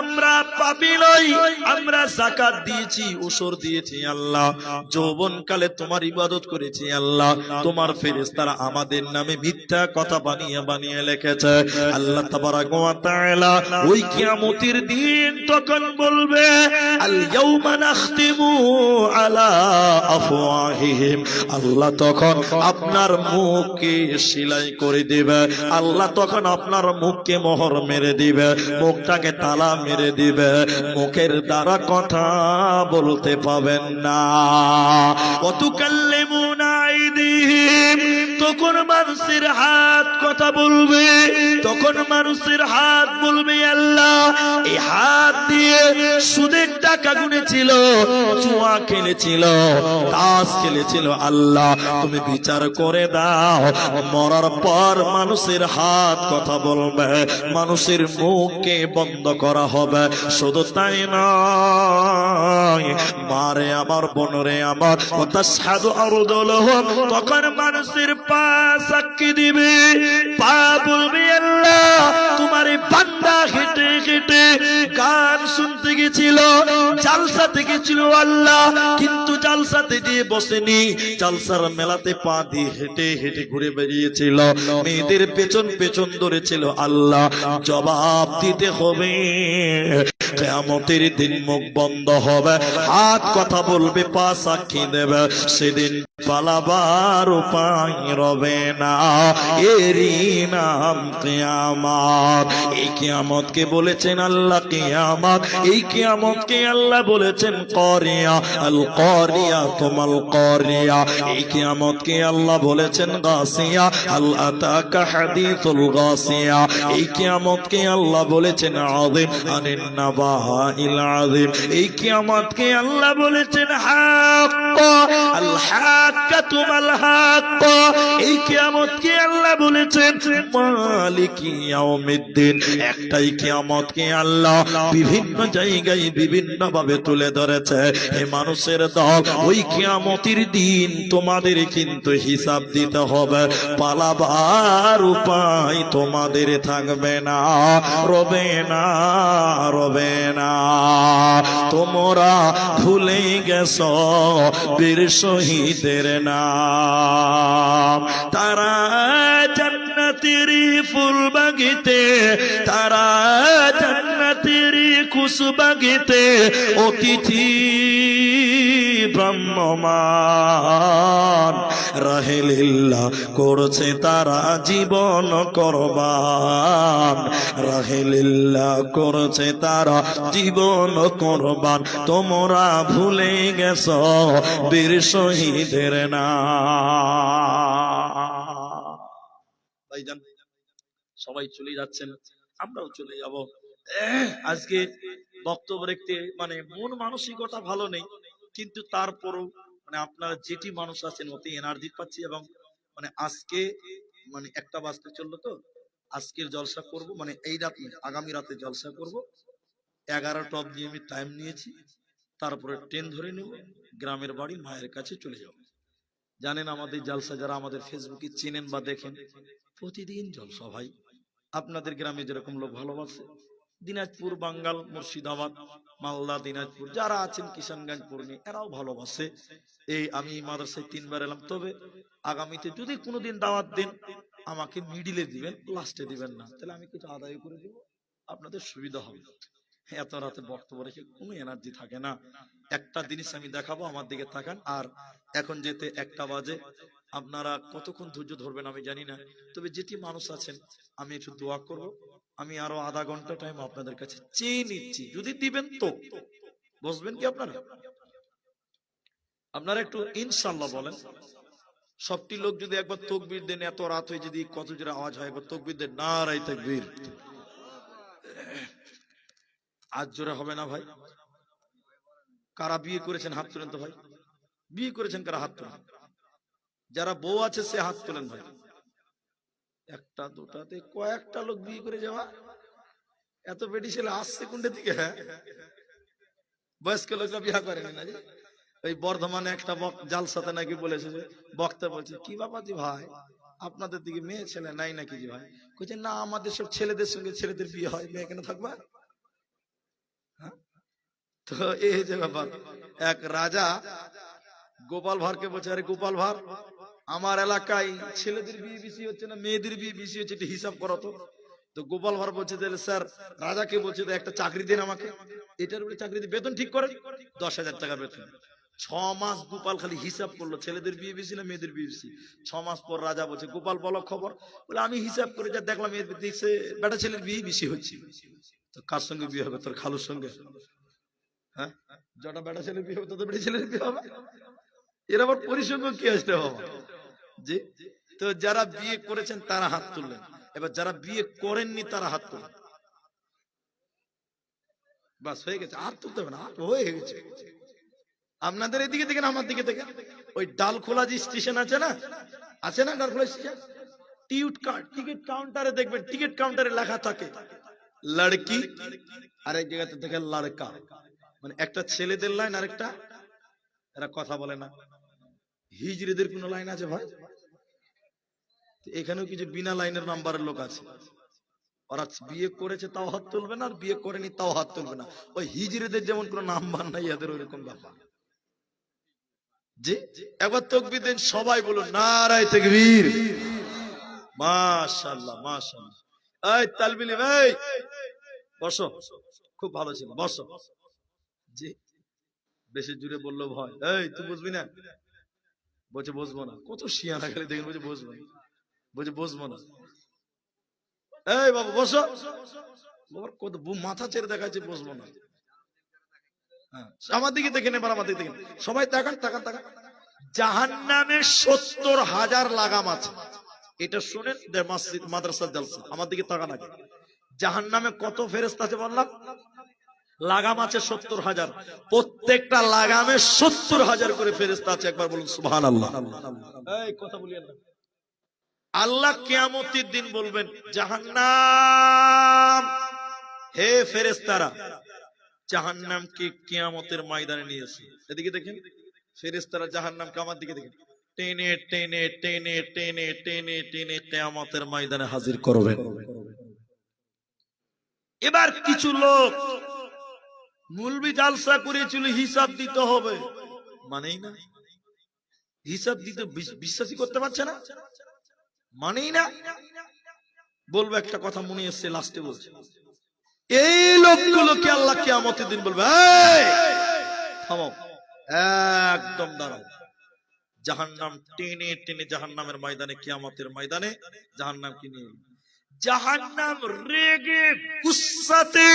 আমরা পাপী নই, আমরা যাকাত দিয়েছি, ওসর দিয়েছি আল্লাহ, যৌবনকালে তোমার ইবাদত করেছি আল্লাহ, তোমার ফেরেশতারা আমাদের নামে মিথ্যা কথা বানিয়ে বানিয়ে লিখেছে। আল্লাহ তাবারাক ওয়া তাআলা ওই কিয়ামতের দিন তখন বলবে আল ইয়াউমা নাখতিমু আলা আফওয়াহিহিম। আল্লাহ তখন আপনার মুখকে সেলাই করে দিবে, আল্লাহ তখন আপনার মুখকে মোহর মেরে দিবে, মুখটাকে তালা মেরে দিবে, মুখের দ্বারা কথা বলতে পাবেন না। ওয়াতুকাল্লিমুনা আইদিহিম, তখন মানুষের হাত কথা বলবে, তখন মানুষের হাত বলবে আল্লাহ এই হাত দিয়ে সুদের টাকা গুনেছিল, জুয়া খেলেছিল, তাস খেলেছিল, আল্লাহ তুমি বিচার করে দাও। মরার পর মানুষের হাত কথা বলবে, মানুষের মুখকে বন্ধ করা হবে। শুধু তাই নয়, মারে আমার বোনরে আমার, ওয়াতাশহাদু আরজুলুহুম, তখন মানুষের পা সাক্ষী দিবে, পা বলবে আল্লাহ তোমার বান্দা হেঁটে হেঁটে গান শুনতে গেছিল, জালসাতে গেছিল আল্লাহ, কিন্তু জালসাতে দিয়ে বসেনি, জালসার মেলাতে পা দিয়ে হেঁটে হেঁটে ঘুরে বেরিয়েছিল, মেয়েদের পেছন পেছন ধরেছিল। আল্লাহ জবাব দিতে হবে, কিয়ামতের দিন মুখ বন্ধ হবে, হাত কথা বলবে, পা সাক্ষী দেবে, সেদিন পালাবার উপায় রবে না। এরই নাম কিয়ামত। এই কিয়ামতকে বলেছেন আল্লাহ কিয়ামত, এই কিয়ামতকে আল্লাহ বলেছেন কারিয়া, আল কারিয়া তুমাল কারিয়া। এই কিয়ামতকে আল্লাহ বলেছেন গাসিয়া, আল আতাকা হাদিসুল গাসিয়া। এই কিয়ামতকে আল্লাহ বলেছেন আযীম আনিন নাবাইল আযীম। এই কিয়ামতকে আল্লাহ বলেছেন হাক্ক, আল হাক্কাতু মাল হাক্ক। এই কিয়ামতকে আল্লাহ বলেছেন মালিকি ইয়াউমিদ্দিন। একটাই কিয়ামতকে আল্লাহ বিভিন্ন জায়গায় বিভিন্ন ভাবে তুলে ধরেছে। হে মানুষের দল, ওই কিয়ামতের দিন তোমাদের কিন্তু হিসাব দিতে হবে, পালাবার উপায় তোমাদের থাকবে না, রবে না, রবে না। তোমরা ভুলে গেছো বীর শহীদের নাম, তারা জান্নাতের ফুল বাগিতে, তারা জান্নাতের খুশবাগিতে অতিথি ব্রহ্মমান রাহেলিল্লাহ করছে তারা জীবন কোরবান, রাহেলিল্লাহ করছে তারা জীবন কোরবান। তোমরা ভুলে গেছো বীর শহীদের নাম। ভাইজান সবাই চলে যাচ্ছেন, আমরাও চলে যাব। আজকে বক্তব্য রেখতে মানে মন মানসিকতা ভালো নেই, কিন্তু তারপরও মানে আপনারা যেটি মানুষ আছেন অতি এনার্জি পাচ্ছি, এবং মানে আজকে মানে 1টা বাজতে চললো, তো আজকের জলসা করব, মানে এই রাত আগামী রাতে জলসা করব। 11টা অবধি আমি টাইম নিয়েছি, তারপরে ট্রেন ধরে নেব, গ্রামের বাড়ি মায়ের কাছে চলে যাব। জানেন আমাদের জলসা যারা আমাদের ফেসবুকে চেনেন বা দেখেন, প্রতিদিন জলসা ভাই। আপনাদের গ্রামে যেরকম লোক ভালোবাসে, দিনাজপুর, বাঙ্গাল, মুর্শিদাবাদ, মালদা, দিনাজপুর যারা আছেন, কিষানগঞ্জ, পূর্ণি, এরাও ভালোবাসে। এই আমি মাদ্রাসায় 3বার এলাম, তবে আগামীতে যদি কোনোদিন দাওয়াত দেন আমাকে মিডিলে দিবেন, লাস্টে দিবেন না, তাহলে আমি কিছু আদায় করে দিব, আপনাদের সুবিধা হবে। এত রাতে বক্তব্য রেখে কোনো এনার্জি থাকে না। একটা জিনিস আমি দেখাবো, আমার দিকে তাকান। আর এখন যেতে 1টা বাজে, আপনারা কতক্ষণ ধৈর্য ধরবেন আমি জানি না, তবে যেটি মানুষ আছেন আমি একটু দোয়া করব। আমি আরো আধা ঘন্টা টাইম আপনাদের কাছে চেয়ে নিচ্ছি, যদি দিবেন তো বসবেন কি আপনারা? আপনারা একটু ইনশাআল্লাহ বলেন। সবটি লোক যদি একবার তাকবীর দেন, এত রাত হয়ে যদি কত জোরে আওয়াজ হয়, একবার তাকবীর দেন, নারায়ে তাকবীর। আজ জোরে হবে না ভাই? কারা বিয়ে করেছেন হাত তোলেন তো ভাই। বিয়ে করেছেন কারা হাত তোলেন। যারা বউ আছে সে হাত তোলেন ভাই। একটা দুটাতে কয়েকটা লোক বিয়ে করে যাওয়া, এত বেটি ছেলে আসছে কোনটা থেকে? হ্যাঁ, বয়স্ক লোকরা বিয়ে করেনি না? এই বর্ধমানে একটা জালসাতে নাকি বলেছে, বক্তা বলছে, কি বাবা জি ভাই আপনাদের দিকে মেয়ে ছেলে নাই নাকি জি ভাই? কইছে না, আমাদের সব ছেলেদের সঙ্গে ছেলেদের বিয়ে হয়, মেয়ে কেন থাকবা? হ্যাঁ? তো এই যে ব্যাপার, এক রাজা গোপাল ভাঁড়কে বলছে, আরে গোপাল ভাঁড়, আমার এলাকায় ছেলেদের বিয়ে বেশি হচ্ছে না মেয়েদের বিয়ে বেশি হচ্ছে, একটু হিসাব করো তো। তো গোপাল ভাঁড় বলছে, তাহলে স্যার রাজাকে বলছে, একটা চাকরি দিন আমাকে। এটার উপরে চাকরি দিয়ে বেতন ঠিক করে, 10,000 টাকা বেতন। 6 মাস গোপাল খালি হিসাব করলো, ছেলেদের বিয়ে বেশি না মেয়েদের বিয়ে বেশি। 6 মাস পর রাজা বলছে, গোপাল বলো খবর। বলে, আমি হিসাব করে যা দেখলাম এর দেখছে বেটা ছেলের বিয়ে বেশি হচ্ছে। তো কার সঙ্গে বিয়ে হবে? তোর খালুর সঙ্গে। হ্যাঁ, যটা বেটা ছেলের বিয়ে হবে তত বেটা ছেলের বিয়ে হবে। এর আবার পরিসংখ্য কি আসলে বাবা? জি। তো যারা বিয়ে করেছেন তারা হাত তুললেন, এবার যারা বিয়ে করেননি তারা হাত তুললেন। বাস হয়ে গেছে, আর তুলতে হবে না, হয়ে গেছে। আপনাদের এদিকে দেখেন, আমার দিকে দেখেন, ওই ডালখোলা যে স্টেশন আছে না, আছে না ডালখোলা স্টেশন, টিকিট কাউন্টারে দেখবেন, টিকিট কাউন্টারে লেখা থাকে লড়কি, আরেক জায়গাতে দেখেন লড়কা। মানে একটা ছেলেদের লাইন, আরেকটা, এরা কথা বলে না। হিজড়িদের কোন লাইন আছে ভাই? এখানেও কিছু বিনা লাইনের নাম্বারের লোক আছে, ওরা বিয়ে করেছে তাও হাত তুলবে না, আর বিয়ে করেনি তাও হাত তুলবে না। ওই হিজড়িদের যেমন কোন নাম্বার নাই, এদের ওইরকম ব্যাপার। জি, একবার তাকবীর দেন, সবাই বলুন নারায়ে তাকবীর। মাশাআল্লাহ মাশাআল্লাহ। এই তালবিলি ভাই বসো, খুব ভালো ছিল, বসো। জি, বেশি জুড়ে বললো ভয়। এই তুই বুঝবি না? বলছে বসবো না। কত শিয়ানা খালি দেখেন, বলছে বসবো না, বলছে বসবো না। এই বাবু বসো। কত মাথা ছেড়ে দেখাচ্ছে, বসবো না। আমার দিকে দেখেন, এবার আমার দিকে দেখেন, সবাই তাকান তাকান তাকান। জাহান্নামে 70,000 লাগাম আছে, এটা শুনেন। মসজিদ মাদ্রাসার জালসা, আমার দিকে তাকান আগে। জাহান্নামে কত ফেরেশতা আছে বললাম? লাগাম আছে 70,000। প্রত্যেকটা লাগামে 70,000 করে ফেরেশতা আছে। একবার বলুন সুবহানাল্লাহ। এই কথা বলিয়েন না। আল্লাহ কিয়ামতের দিন বলবেন, জাহান্নাম, হে ফেরেশতারা, জাহান্নামকে কিয়ামতের ময়দানে নিয়ে এসো। এদিকে দেখেন, ফেরেশতারা জাহান্নামকে, আমার দিকে দেখেন, টেনে টেনে টেনে টেনে টেনে টেনে কিয়ামতের ময়দানে হাজির করবেন। এবার কিছু লোক মুলবি জালসা করেছিল, হিসাব দিতে হবে, মানেই না। হিসাব দিতে বিশ্বাসই করতে পারছে না, মানেই না। বলবো একটা কথা মনে এসছে, লাস্টে বলছে, এই লোকগুলোকে আল্লাহ কিয়ামতের দিন বলবে, এই থামো, একদম দাঁড়াও। জাহান্নাম টেনে টেনে জাহান্নামের ময়দানে, কিয়ামতের ময়দানে জাহান্নামকে নিয়ে, জাহান্নাম রেগে গুস্সাতে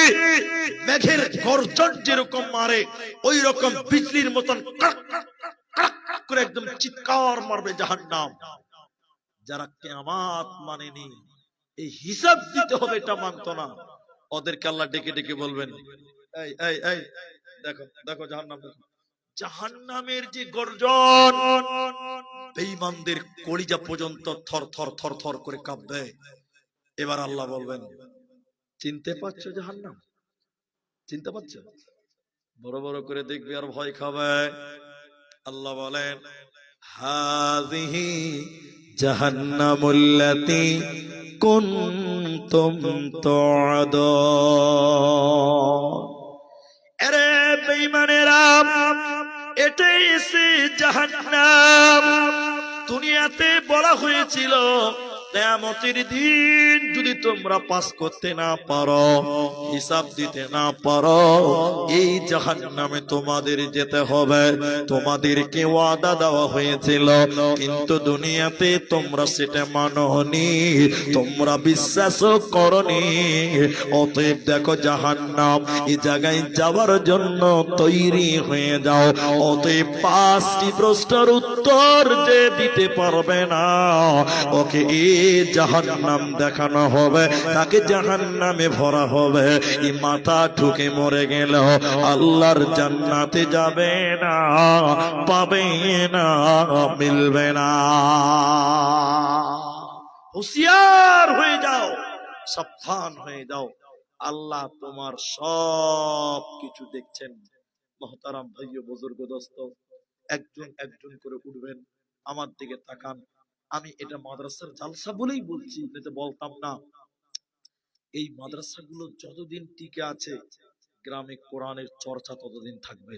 মেঘের গর্জন যেরকম মারে, ওই রকম বিজলির মতন কড়ক কড়ক করে একদম চিৎকার মারবে জাহান্নাম। যারা কিয়ামত মানেনি, এই হিসাব দিতে হবে এটা মানতো না, ওদেরকে আল্লাহ ডেকে ডেকে বলবেন, এই এই এই দেখো দেখো জাহান্নাম, দেখো জাহান্নামের যে গর্জন, বেঈমানদের কলিজা পর্যন্ত থর থর থর থর করে কাঁপবে। এবার আল্লাহ বলবেন, চিনতে পারছো জাহান্নাম? চিনতে পারছো? বড় বড় করে দেখবে আর ভয় খাবে। আল্লাহ বলেন, হাযিহি জাহান্নামুল্লাতী কুনতুম তুআদুন। আরে বেঈমানেরা, এটাই সে জাহান্নাম, দুনিয়াতে বলা হয়েছিল কিয়ামতের দিন যদি তোমরা পাস করতে না পারো, হিসাব দিতে না পারো, এই জাহান্নামে তোমাদের যেতে হবে। তোমাদেরকে ওয়াদা দেওয়া হয়েছিল, কিন্তু দুনিয়াতে তোমরা সেটা মানোনি, তোমরা বিশ্বাসও করনি। অতএব দেখো জাহান্নাম, এই জায়গায় যাওয়ার জন্য তৈরি হয়ে যাও। অতএব 5টি প্রশ্নের উত্তর যে দিতে পারবে না, ওকে এই জাহান্নাম দেখানো হবে, তাকে জাহান্নামে ভরা হবে। এই মাথা ঠুকে মরে গেল আল্লাহর জান্নাতে যাবে না, পাবে না, মিলবে না। হুঁশিয়ার হয়ে যাও, সাবধান হয়ে যাও। আল্লাহ তোমার সব কিছু দেখছেন। মহতারাম ভাইও বুজুর্গ দোস্ত, একজন একজন করে উঠবেন, আমার দিকে তাকান। আমি এটা মাদ্রাসার জালসা বলেই বলছি, এটা বলতাম না। এই মাদ্রাসাগুলো যতদিন টিকে আছে, গ্রামে কোরআনের চর্চা ততদিন থাকবে।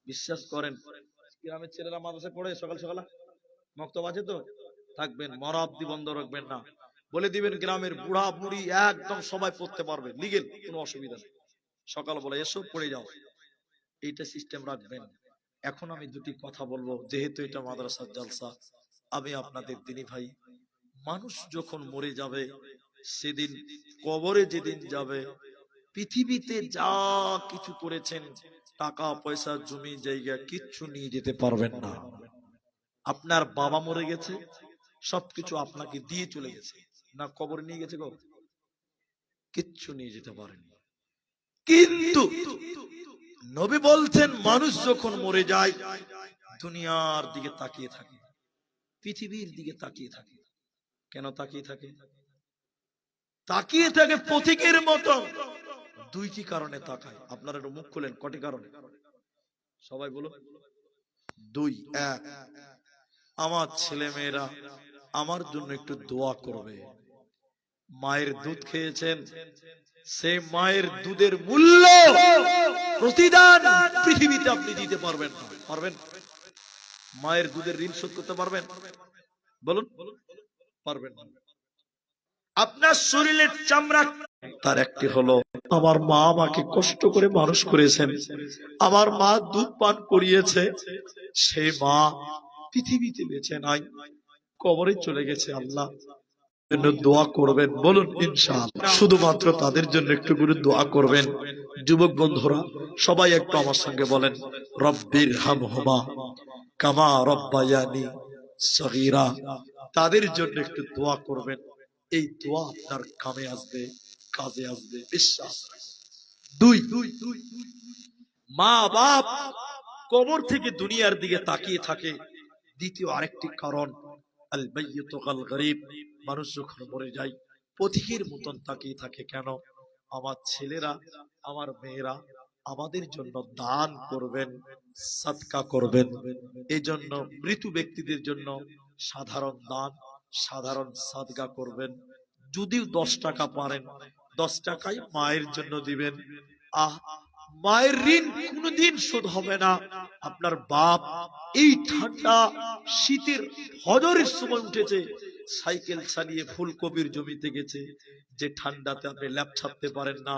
বিশ্বাস করেন, গ্রামের ছেলেরা মাদ্রাসায় পড়ে সকাল সকাল, মক্তব আছে তো, থাকবেন, মরাব্দি বন্ধ রাখবেন না। বলে দিবেন গ্রামের বুড়া বুড়ি একদম সবাই পড়তে পারবে, লিগেল, কোনো অসুবিধা নেই। সকাল বলে এসো পড়ে যাও, এইটা সিস্টেম রাখবেন। এখন আমি দুটি কথা বলবো, যেহেতু এটা মাদ্রাসার জালসা। আমি আপনাদের দিনী ভাই, মানুষ যখন মরে যাবে সেদিন, কবরে যেদিন যাবে, পৃথিবীতে যা কিছু করেছেন, টাকা পয়সা জমি জায়গা কিচ্ছু নিয়ে যেতে পারবেন না। আপনার বাবা মরে গেছে, সবকিছু আপনাকে দিয়ে চলে গেছে, না কবরে নিয়ে গেছে গো, কিচ্ছু নিয়ে যেতে পারেনি। কিন্তু নবী বলছেন, মানুষ যখন মরে যায় দুনিয়ার দিকে তাকিয়ে থাকে, পৃথিবীর দিকে তাকিয়ে থাকে। কেন তাকিয়ে থাকে? তাকিয়ে থাকে পথিকের মতো। দুইটি কারণে তাকায়। আপনারা একটু মুখ খুলেন, কটি কারণে? সবাই বলো। দুই। এক, আমার ছেলে মেয়েরা আমার জন্য একটু দোয়া করবে। মায়ের দুধ খেয়েছেন, সেই মায়ের দুধের মূল্য, প্রতিদান পৃথিবীতে আপনি দিতে পারবেন না। পারবেন? মায়ের দুধের ঋণ শোধ করতে পারবেন? বলুন, পারবেন না। আপনার শরীরের চামড়া, তার একটি হলো, আমার মা আমাকে কষ্ট করে মানুষ করেছেন, আমার মা দুধ পান করিয়েছে, সেই মা পৃথিবীতে বেঁচে নাই, কবরে চলে গেছে। আল্লাহ জন্য দোয়া করবেন, বলুন ইনশাআল্লাহ। শুধুমাত্র তাদের জন্য একটু করে দোয়া করবেন। যুবক বন্ধুরা সবাই একটু আমার সঙ্গে বলেন, রব্বির হামহুমা কামা রব্বায়ানি সগীরা। তাদের জন্য একটু দোয়া করবেন। এই দোয়া আপনার কামে আসবে, কাজে আসবে, বিশ্বাস। দুই, মা বাপ কবর থেকে দুনিয়ার দিকে তাকিয়ে থাকে। দ্বিতীয় আরেকটি কারণ, আল মাইয়িতু কাল গরীব, মানুষ যখন মরে যায় পথিকের মতন তাকিয়ে থাকে। কেন? আমার ছেলেরা, আমার মেয়েরা আমাদের জন্য দান করবেন, সাদকা করবেন। এই জন্য মৃত ব্যক্তিদের জন্য সাধারণ দান, সাধারণ সাদকা করবেন। যদিও 10 টাকা পারেন, 10 টাকাই মায়ের জন্য দিবেন। মায়ের ঋণ কোনদিন শোধ হবে না। আপনার বাপ এই ঠান্ডা শীতের হজরের সময় উঠেছে, সাইকেল চালিয়ে ফুলকপির জমিতে গেছে, যে ঠান্ডাতে আপনি ল্যাপ ছাপতে পারেন না,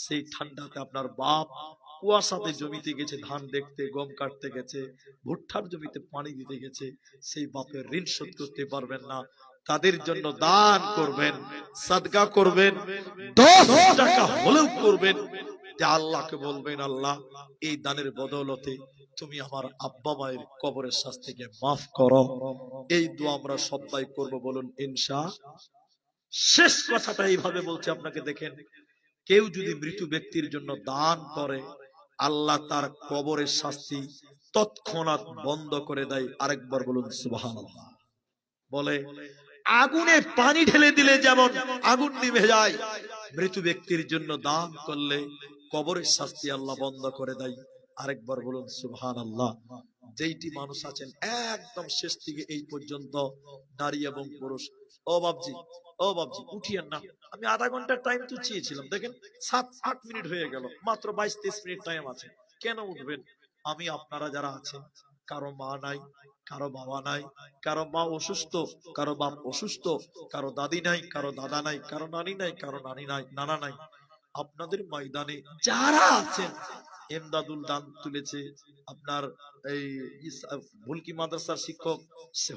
সেই ঠান্ডাতে আপনার বাপ কুয়াশাতে জমিতে গেছে, ধান দেখতে, গম কাটতে গেছে, ভুট্টার জমিতে পানি দিতে গেছে, সেই বাপের ঋণ শোধ করতে পারবেন না। তাদের জন্য দান করবেন, সাদকা করবেন, 10 টাকা হলেও করবেন। যে আল্লাহকে বলবেন, আল্লাহ এই দানের বদৌলতে তুমি আমার আব্বা মায়ের কবরের শাস্তিকে মাফ করো। এই দোয়া আমরা সবাই করব, বলুন ইনশাআল্লাহ। শেষ কথাটা এইভাবে বলছি আপনাকে, দেখেন, কেউ যদি মৃত ব্যক্তির জন্য দান করে, আল্লাহ তার কবরের শাস্তি তৎক্ষণাৎ বন্ধ করে দেয়। আরেকবার বলুন সুবহানাল্লাহ। বলে, আগুনে পানি ঢেলে দিলে যেমন আগুন নিভে যায়, মৃত ব্যক্তির জন্য দান করলে কবরের শাস্তি আল্লাহ বন্ধ করে দেয়। আরেকবার বলুন সুবহানাল্লাহ। যেইটি মানুষ আছেন একদম শেষ থেকে এই পর্যন্ত, নারী এবং পুরুষ, ও বাবজি, ও বাবজি উঠিয়েন না। আমি আধা ঘন্টার টাইম তো চেয়েছিলাম, দেখেন 7-8 মিনিট হয়ে গেল, মাত্র 22-23 মিনিট টাইম আছে। কেন উঠবেন? আমি আপনারা যারা আছেন কারো মা নাই, কারো বাবা নাই, কারো মা অসুস্থ, কারো বাপ অসুস্থ, কারো দাদি নাই, কারো দাদা নাই, কারো নানি নাই, কারো নানি নাই, নানা নাই। আপনাদের ময়দানে যারা আছেন, এমদাদুল দান তুলেছে, আপনার এই ভুলকি মাদ্রাসার শিক্ষক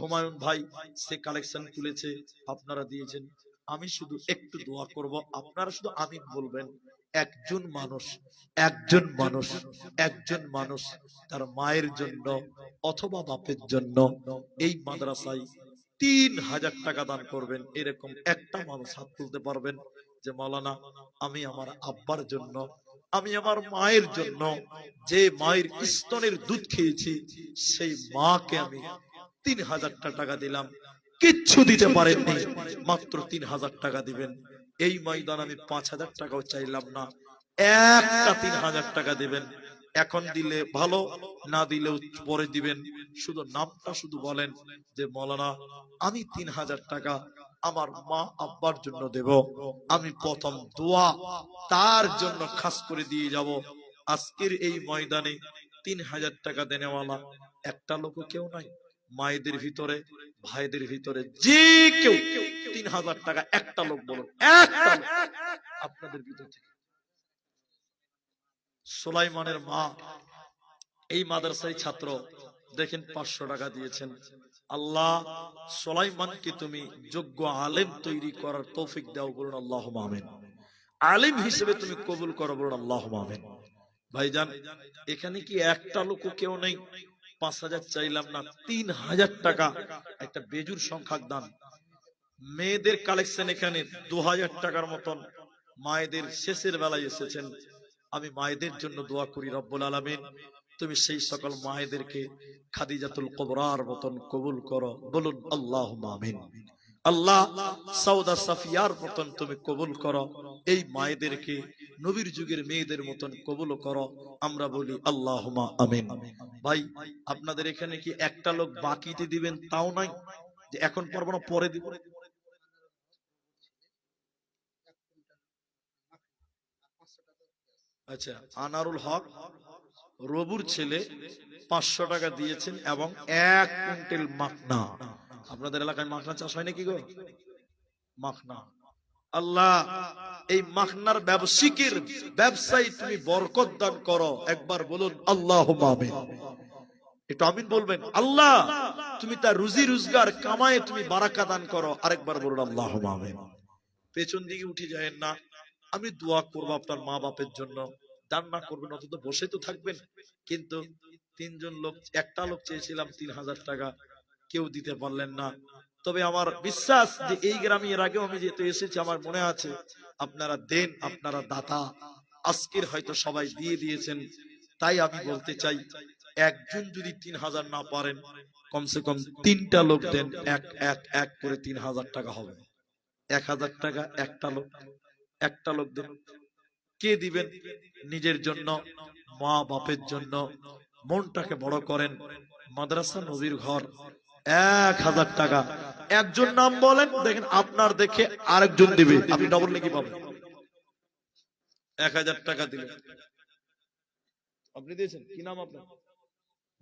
হুমায়ুন ভাই সে কালেকশন তুলেছে, আপনারা দিয়েছেন। আমি শুধু একটু দোয়া করব, আপনারা শুধু আমিন বলবেন। একজন মানুষ, একজন মানুষ, একজন মানুষ তার মায়ের জন্য অথবা বাপের জন্য এই মাদ্রাসায় ৩,০০০ টাকা দান করবেন। এরকম একটা মানুষ হাত তুলতে পারবেন যে মাওলানা আমি আমার আব্বার জন্য, আমি আমার মায়ের জন্য, যে মায়ের স্তনের দুধ খেয়েছি সেই মাকে আমি ৩,০০০ টাকা দিলাম। কিচ্ছু দিতে পারেননি, মাত্র ৩,০০০ টাকা দিবেন। এই ময়দান আমি ৫,০০০ টাকাও চাইলাম না, একটা ৩,০০০ টাকা দিবেন। এখন দিলে ভালো, না দিলেও পরে দিবেন। শুধু নামটা শুধু বলেন যে মাওলানা আমি ৩,০০০ টাকা আমার মা আব্বার জন্য দেব। আমি প্রথম দোয়া তার জন্য খাস করে দিয়ে যাব। আজকের এই ময়দানে ৩,০০০ টাকা দেনেওয়ালা একটা লোক কেউ নাই। মায়েদের ভিতরে, ভাইদের ভিতরে যে কেউ ৩,০০০ টাকা একটা লোক বলুন, একটা লোক আপনাদের ভিতর থেকে। সুলাইমানের মা এই মাদ্রাসায় ছাত্র, দেখেন ৫০০ টাকা দিয়েছেন। আল্লাহ সুলাইমানকে তুমি যোগ্য আলেম তৈরি করার তৌফিক দাও, বলুন আল্লাহুম্মা আমিন। আলেম হিসেবে তুমি কবুল করো, বলুন আল্লাহুম্মা আমিন। ভাইজান এখানে কি একটা লোক কেউ নেই? ৫,০০০ চাইলাম না, ৩,০০০ টাকা একটা বেজুর সংখ্যক দান। মেয়েদের কালেকশন এখানে ২,০০০ টাকার মতন মায়েদের শেষের বেলায় এসেছেন। আমি মায়েদের জন্য দোয়া করি রব্বুল আলামিন তুমি সেই সকল মায়েদেরকে খাদিজাতুল কুবরার মতন কবুল করো, বলুন আল্লাহুম্মা আমিন। আল্লাহ সাউদা সাফিয়ার মতন তুমি কবুল করো, এই মায়েদেরকে নবীর যুগের মেয়েদের মতন কবুল করো, আমরা বলি আল্লাহুম্মা আমিন। ভাই আপনাদের এখানে কি একটা লোক বাকিতে দিবেন তাও নাই যে এখন পারবো না পরে দিব? আচ্ছা, আনারুল হক রবুর ছেলে ৫০০ টাকা দিয়েছেন এবং ১ কুইন্টাল মাখনা। আপনাদের এলাকায় মাখনা চাষ হয় নাকি গো? মাখনা, আল্লাহ এই মাখনার ব্যবসায়ীর ব্যবসায়ী তুমি বরকত দান করো, একবার বলুন আল্লাহুম্মা আমিন। একটু আমিন বলবেন। আল্লাহ তুমি তার রুজি রোজগার কামায়ে তুমি বারাকা দান করো, আরেকবার বলুন আল্লাহুম্মা আমিন। পেছন দিকে উঠে যায়েন না, আমি দোয়া করবো আপনার মা বাপের জন্য, দান না করবেন অন্তত বসে তো থাকবেন। কিন্তু ৩ জন লোক, একটা লোক চেয়েছিলাম ৩,০০০ টাকা, কেউ দিতে পারলেন না। তবে আমার বিশ্বাস যে এই গ্রামে এর আগেও আমি যেহেতু এসেছি, আমার মনে আছে আপনারা দেন, আপনারা দাতা। আজকের হয়তো সবাই দিয়ে দিয়েছেন, তাই আমি বলতে চাই একজন যদি ৩,০০০ না পারেন, কমসে কম ৩টা লোক দেন, এক এক এক করে ৩,০০০ টাকা হবে। ১,০০০ টাকা একটা লোক, একটা লোক দেন। কে দিবেন? নিজের জন্য, মা বাপের জন্য, মনটাকে বড় করেন। মাদ্রাসা নবীর ঘর ১,০০০ টাকা। একজন নাম বলেন, দেখেন আপনার দেখে আরেকজন দিবে, আপনি ডবল নাকি পাবেন। ১,০০০ টাকা দিলেন, আপনি দিয়েছেন কি নাম আপনার?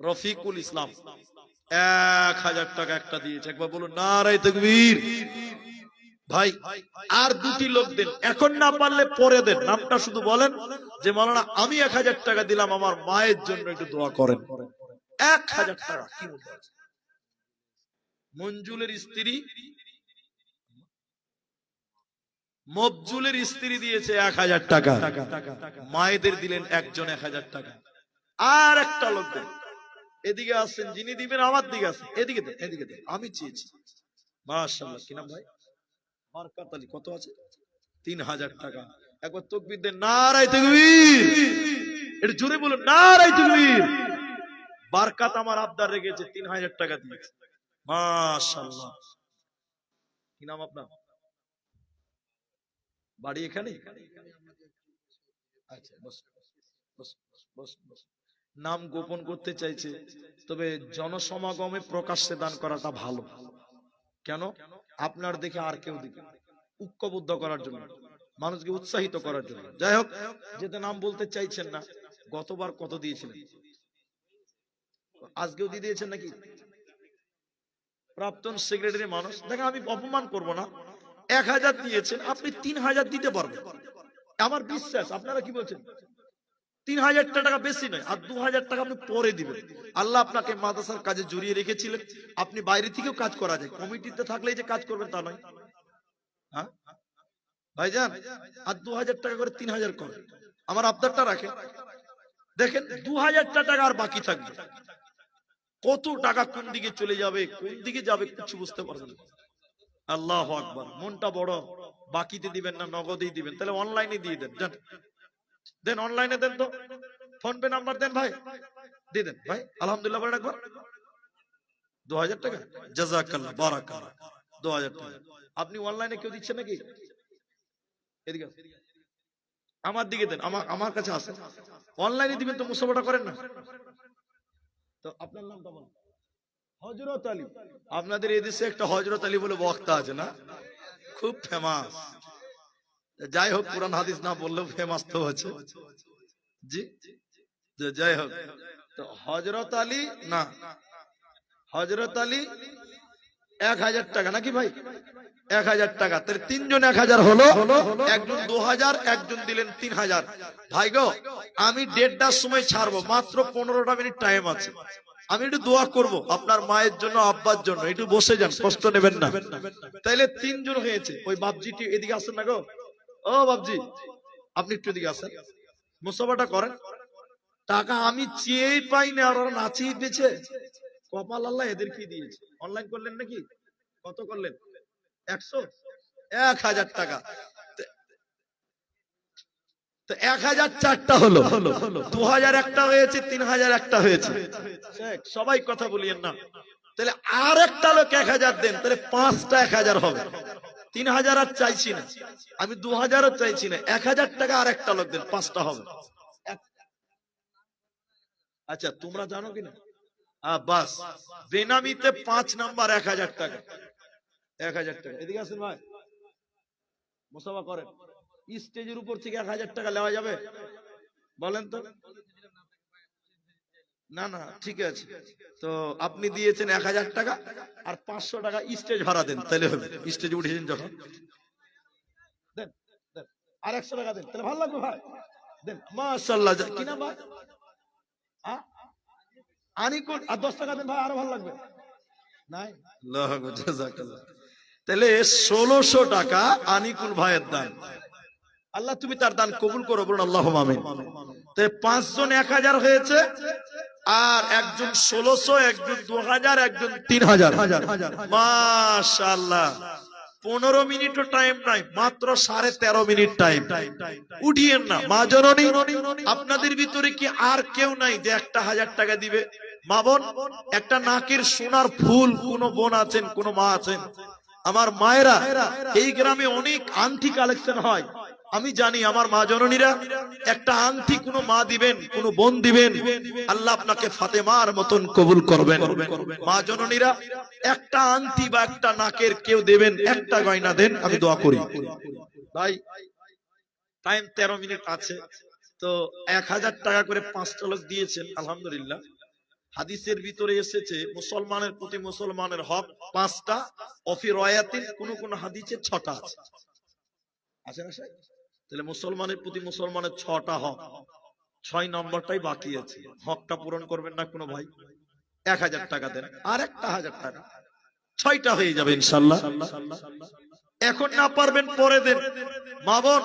রফিকুল ইসলাম। ১,০০০ টাকা একটা দিয়েছে, একবার বলুন নারায়ে তাকবীর। ভাই আর ২টি লোক দেন, এখন না পারলে পরে দেন। নামটা শুধু বলেন যে মাওলানা আমি ১,০০০ টাকা দিলাম আমার মায়ের জন্য, একটু দোয়া করেন। ১,০০০ টাকা কি বলতে আছে? মঞ্জুলের স্ত্রী, মফজুলের স্ত্রী দিয়েছে ১,০০০ টাকা, মায়েদের দিলেন একজন ১,০০০ টাকা। আর একটা লোক দেন, এদিকে আসছেন যিনি দিবেন, আমার দিকে আসেন, এদিকে দেন, এদিকে দেন, আমি চেয়েছি। মাশাআল্লাহ, কি নাম ভাই? মার্কাত আলী। কত আছে? ৩,০০০ টাকা। একবার তাকবীর দেন, নারায়ে তাকবীর। এটা জোরে বলুন, নারায়ে তাকবীর। বারকাত আমার আবদার রেখেছে, ৩,০০০ টাকা দিয়েছে। মাশাআল্লাহ। কি নাম আপনার? বাড়ি এখানে? আচ্ছা, বস বস বস বস। নাম গোপন করতে চাইছে, তবে জনসমাগমে প্রকাশ্যে দান করাটা ভালো। কেন? আপনার দেখে আর কেউ দিবে, ঐক্যবদ্ধ করার জন্য, মানুষকে উৎসাহিত করার জন্য। যাই হোক, যেটা নাম বলতে চাইছেন না, গতবার কত দিয়েছিলেন? আজকেও দিয়ে দিয়েছেন নাকি? প্রাক্তন সেক্রেটারি মানুষ, দেখেন আমি অপমান করব না, 1000 দিয়েছেন, আপনি 3000 দিতে পারবেন, আমার বিশ্বাস। আপনারা কি বলছেন? 3000 টাকা বেশি নয়, আর 2000 টাকা আপনি পরে দিবেন। আল্লাহ আপনাকে মাদ্রাসার কাজে জড়িয়ে রেখেছিলেন, আপনি বাইরে থেকেও কাজ করা যায়, কমিটিতে থাকলেই যে কাজ করবেন তা নয়। হ্যাঁ ভাইজান, আর 2000 টাকা করে 3000 করেন, আমার আবদারটা রাখেন। দেখেন 2000 টাকা আর বাকি থাকবে, কত টাকা কোন দিকে চলে যাবে, কোন দিকে যাবে কিছু বুঝতে পারবেন না। আল্লাহু আকবার। মনটা বড়, বাকিতে দিবেন না নগদেই দিবেন, তাহলে অনলাইনে দিয়ে দেন, জান দেন, অনলাইনে দেন, তো ফোন পে নাম্বার দেন ভাই, দিয়ে দেন ভাই। আলহামদুলিল্লাহ বলেন একবার। 2000 টাকা, জাযাকাল্লাহ, বারাকাল্লাহ। 2000 টাকা আপনি অনলাইনে কেউ দিচ্ছেন নাকি? এদিকে আমার দিকে দেন, আমার কাছে আসেন, অনলাইনে দিবেন তো, মুসাফাটা করেন না তো। আপনার নামটা বলুন। হযরত আলী। আপনাদের এই দেশে একটা হযরত আলী বলে বক্তা আছে না, খুব ফেমাস। যাই হোক, কোরআন হাদিস না বললেও ফেমাস তো আছে জি। যাই হোক, তো হযরত আলী না, হযরত আলী 1000 টাকা নাকি ভাই? 1000 টাকা, তাহলে তিনজন 1000 হলো, একজন 2000, একজন দিলেন 3000। ভাই গো, আমি 1:30টার সময় ছাড়বো, মাত্র 15টা মিনিট টাইম আছে, আমি একটু দোয়া করব আপনার মায়ের জন্য, আব্বার জন্য, একটু বসে যান, কষ্ট নেবেন না। তাইলে 3 জন হয়েছে। ওই বাবজিটি এদিকে আসেন না গো, ও বাবজি আপনি একটু এদিকে আসেন, মুসাফাটা করেন। টাকা আমি চেয়েই পাই না, আর ওরা নাচিয়ে পেয়েছে, কপাল আল্লাহ এদেরকে দিয়েছে। অনলাইন করলেন নাকি? কত করলেন? 100, 1000 টাকা। তো 1004টা হলো, 2000 একটা হয়েছে, 3000 একটা হয়েছে। সবাই কথা বলিয়েন না। তাহলে আর একটা লোক 1000 দেন, তাহলে 5টা 1000 হবে। 3000 আর চাইছি না আমি, 2000ও চাইছি না, 1000 টাকা আর একটা লোক দেন, 5টা হবে। আচ্ছা তোমরা জানো কিনা? বাস, বেনামিতে 5 নাম্বার 1000 টাকা, 1000 টাকা। এদিকে আসেন ভাই, মুসাফা করেন। স্টেজের উপর থেকে 1000 টাকা নেওয়া যাবে? বলেন তো। না না, ঠিক আছে, তো আপনি দিয়েছেন 1000 টাকা, আর 500 টাকা স্টেজ ভাড়া দেন, তাহলে হবে। স্টেজে উঠেছেন যখন, দেন দেন, আর 100 টাকা দেন, তাহলে ভালো লাগবে ভাই, দেন। মাশাআল্লাহ, কি নাম ভাই? আনিকুল। আর 10 টাকা দেন ভাই, আরো ভালো লাগবে। নাই, আল্লাহু আকবার, জাযাকাল্লাহ। তাহলে 1600 টাকা আনিকুল ভাইয়ের দান। আল্লাহ তুমি তার দান কবুল করো, বলুন আল্লাহুম্মা আমিন। তাই 5 জন 1000 হয়েছে, আর একজন 1600, একজন 2000, একজন 3000। মাশাআল্লাহ। 15 মিনিটও টাইম নাই, মাত্র 13.5 মিনিট টাইম। উঠিয়েন না মা জননী, আপনাদের ভিতরে কি আর কেউ নাই যে একটা 1000 টাকা দিবে? মা বোন, একটা নাকের সোনার ফুল কোন বোন আছেন, কোন মা আছেন? আমার মায়েরা, এই গ্রামে অনেক আংটি কালেকশন হয়, আমি জানি আমার মা জননীরা একটা আংটি কোনো মা দিবেন, কোনো বোন দিবেন, আল্লাহ আপনাকে ফাতেমার মতন কবুল করবেন। মা জননীরা একটা আংটি বা একটা নাকের কেউ দেবেন, একটা গয়না দেন, আমি দোয়া করি। ভাই টাইম 13 মিনিট আছে, তো 1000 টাকা করে 5টা লোক দিয়েছেন, আলহামদুলিল্লাহ। হাদিসের ভিতরে এসেছে মুসলমানের প্রতি মুসলমানের হক 5টা, অফি রয়াতিন কোন কোন হাদিসে 6টা আছে। আছে না স্যার? তাহলে মুসলমানের প্রতি মুসলমানের 6টা হক, 6 নম্বরটাই বাকি আছে। হকটা পূরণ করবেন না কোনো ভাই? 1000 টাকা দেন, আর একটা 1000 টাকা, 6টা হয়ে যাবে ইনশাআল্লাহ। এখন না পারবেন পরে দেন। মা বোন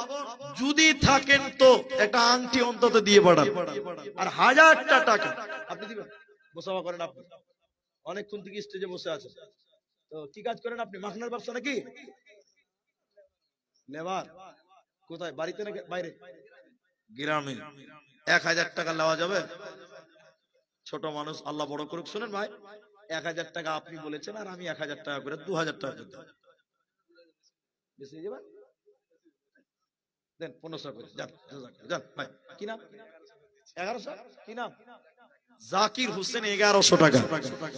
যদি থাকেন তো একটা আংটি অন্তত দিয়ে পাঠান, আর 1000টা টাকা আপনি দিবেন। মুসাফা করেন আপনি, অনেকক্ষণ থেকে স্টেজে বসে আছেন, তো কি কাজ করেন আপনি? মাখনার ব্যবসা নাকি? লেবার? কোথায়, বাড়িতে নাকি বাইরে? গ্রামে। 1000 টাকা নেওয়া যাবে? ছোট মানুষ, আল্লাহ বড় করুক। শুনেন ভাই, 1000 টাকা আপনি বলেছেন, আর আমি 1000 টাকা করে 2000 টাকা করে বেশি হয়ে যাবে, দেন 1500 করে। যান যান ভাই। কি নাম? 1100। কি নাম? জাকির হোসেন। 1100 টাকা।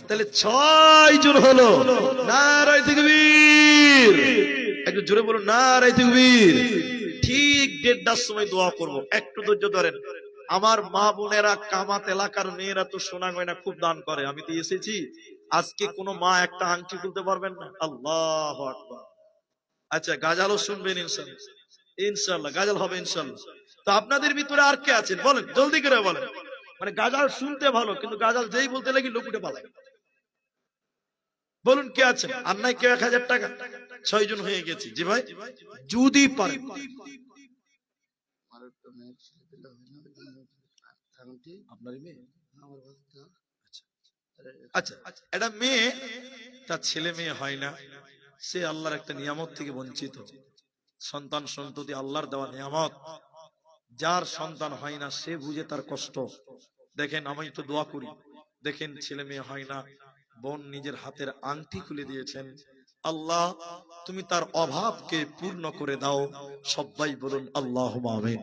তাহলে 6 জন হলো। নারায়ে তাকবীর। একটু জোরে বলুন নারায়ে তাকবীর। ঠিক 1:30টার সময় দোয়া করব, একটু ধৈর্য ধরেন। আমার মা বোনেরা কামাত এলাকার মেয়েরা তো সোনা গয়না খুব দান করে, আমি তো এসেছি, আজকে কোনো মা একটা আংটি খুলতে পারবেন না? আল্লাহু আকবার। আচ্ছা, গাজালও শুনবেন ইনশাআল্লাহ, ইনশাআল্লাহ গাজাল হবে ইনশাআল্লাহ। তো আপনাদের ভিতরে আর কে আছেন বলেন, জলদি করে বলেন। মানে গাজাল শুনতে ভালো, কিন্তু গাজাল যেই বলতে লাগি লোক উঠে পালায়। বলুন কে আছেন? আর নাই কেউ 1000 টাকা? 6 জন হয়ে গেছি। জি ভাই, যদি পারেন। আপনারই মেয়ে? আচ্ছা, এটা মেয়ে, তার ছেলে মেয়ে হয় না, সে আল্লাহর একটা নিয়ামত থেকে বঞ্চিত। সন্তান সন্ততি আল্লাহর দেওয়া নিয়ামত, যার সন্তান হয় না সে বুঝে তার কষ্ট। দেখেন, আমি তো দোয়া করি, দেখেন ছেলে মেয়ে হয় না, বোন নিজের হাতের আংটি খুলে দিয়েছেন, আল্লাহ তুমি তার অভাবকে পূর্ণ করে দাও। সবাই বলুন আল্লাহুম্মা আমিন।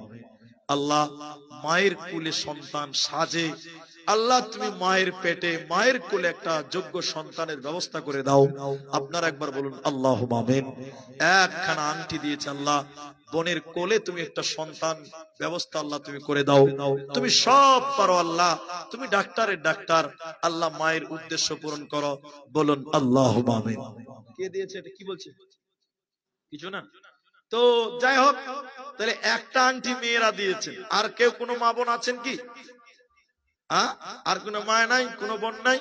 আল্লাহ মায়ের কোলে সন্তান সাজে, আল্লাহ তুমি মায়ের পেটে মায়ের কোলে একটা যোগ্য সন্তানের ব্যবস্থা করে দাও। আপনারা একবার বলুন আল্লাহুম্মা আমিন। একখানা আংটি দিয়েছে আল্লাহ, বোনের কোলে তুমি একটা সন্তান ব্যবস্থা আল্লাহ তুমি করে দাও। তুমি সব পারো আল্লাহ, তুমি ডাক্তারের ডাক্তার, আল্লাহ মায়ের উদ্দেশ্য পূরণ করো। বলুন আল্লাহুম্মা আমিন। কে দিয়েছে এটা? কি বলছে? কিছু না তো, যাই হোক, তাহলে একটা আংটি মেয়েরা দিয়েছেন। আর কেউ কোনো মা বোন আছেন কি? আর কোনো মা নাই, কোনো বোন নাই?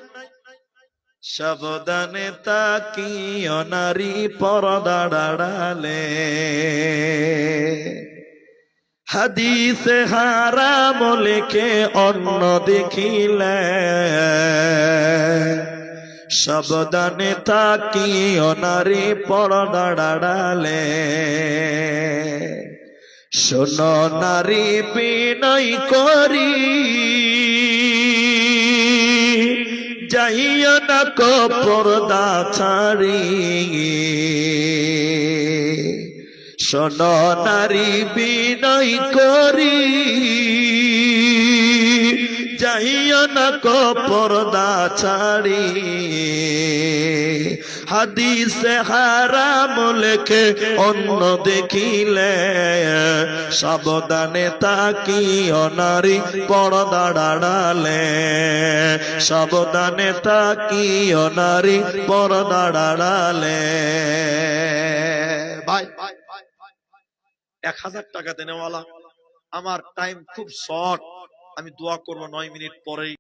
সাবধানে তাকিও নারী পর্দা আড়ালে, হাদিসে হারাম লেখে অন্য দেখিলে, সাবধানে তাকিও নারী পর্দা আড়ালে, শোনো নারী বিনয় করি, যাইও না কো পর্দা ছাড়ি, শোনো নারী বিনয় করি, যাইও না কো পর্দা ছাড়ি, হাদিসে হারাম লেখে অন্য দেখিলে, সাবধানে তাকিও নারী পর্দা আড়ালে, সাবধানে তাকিও নারী পর্দা আড়ালে। ভাই 1000 টাকা দেনেওয়ালা, আমার টাইম খুব শর্ট, আমি দোয়া করবো 9 মিনিট পরেই।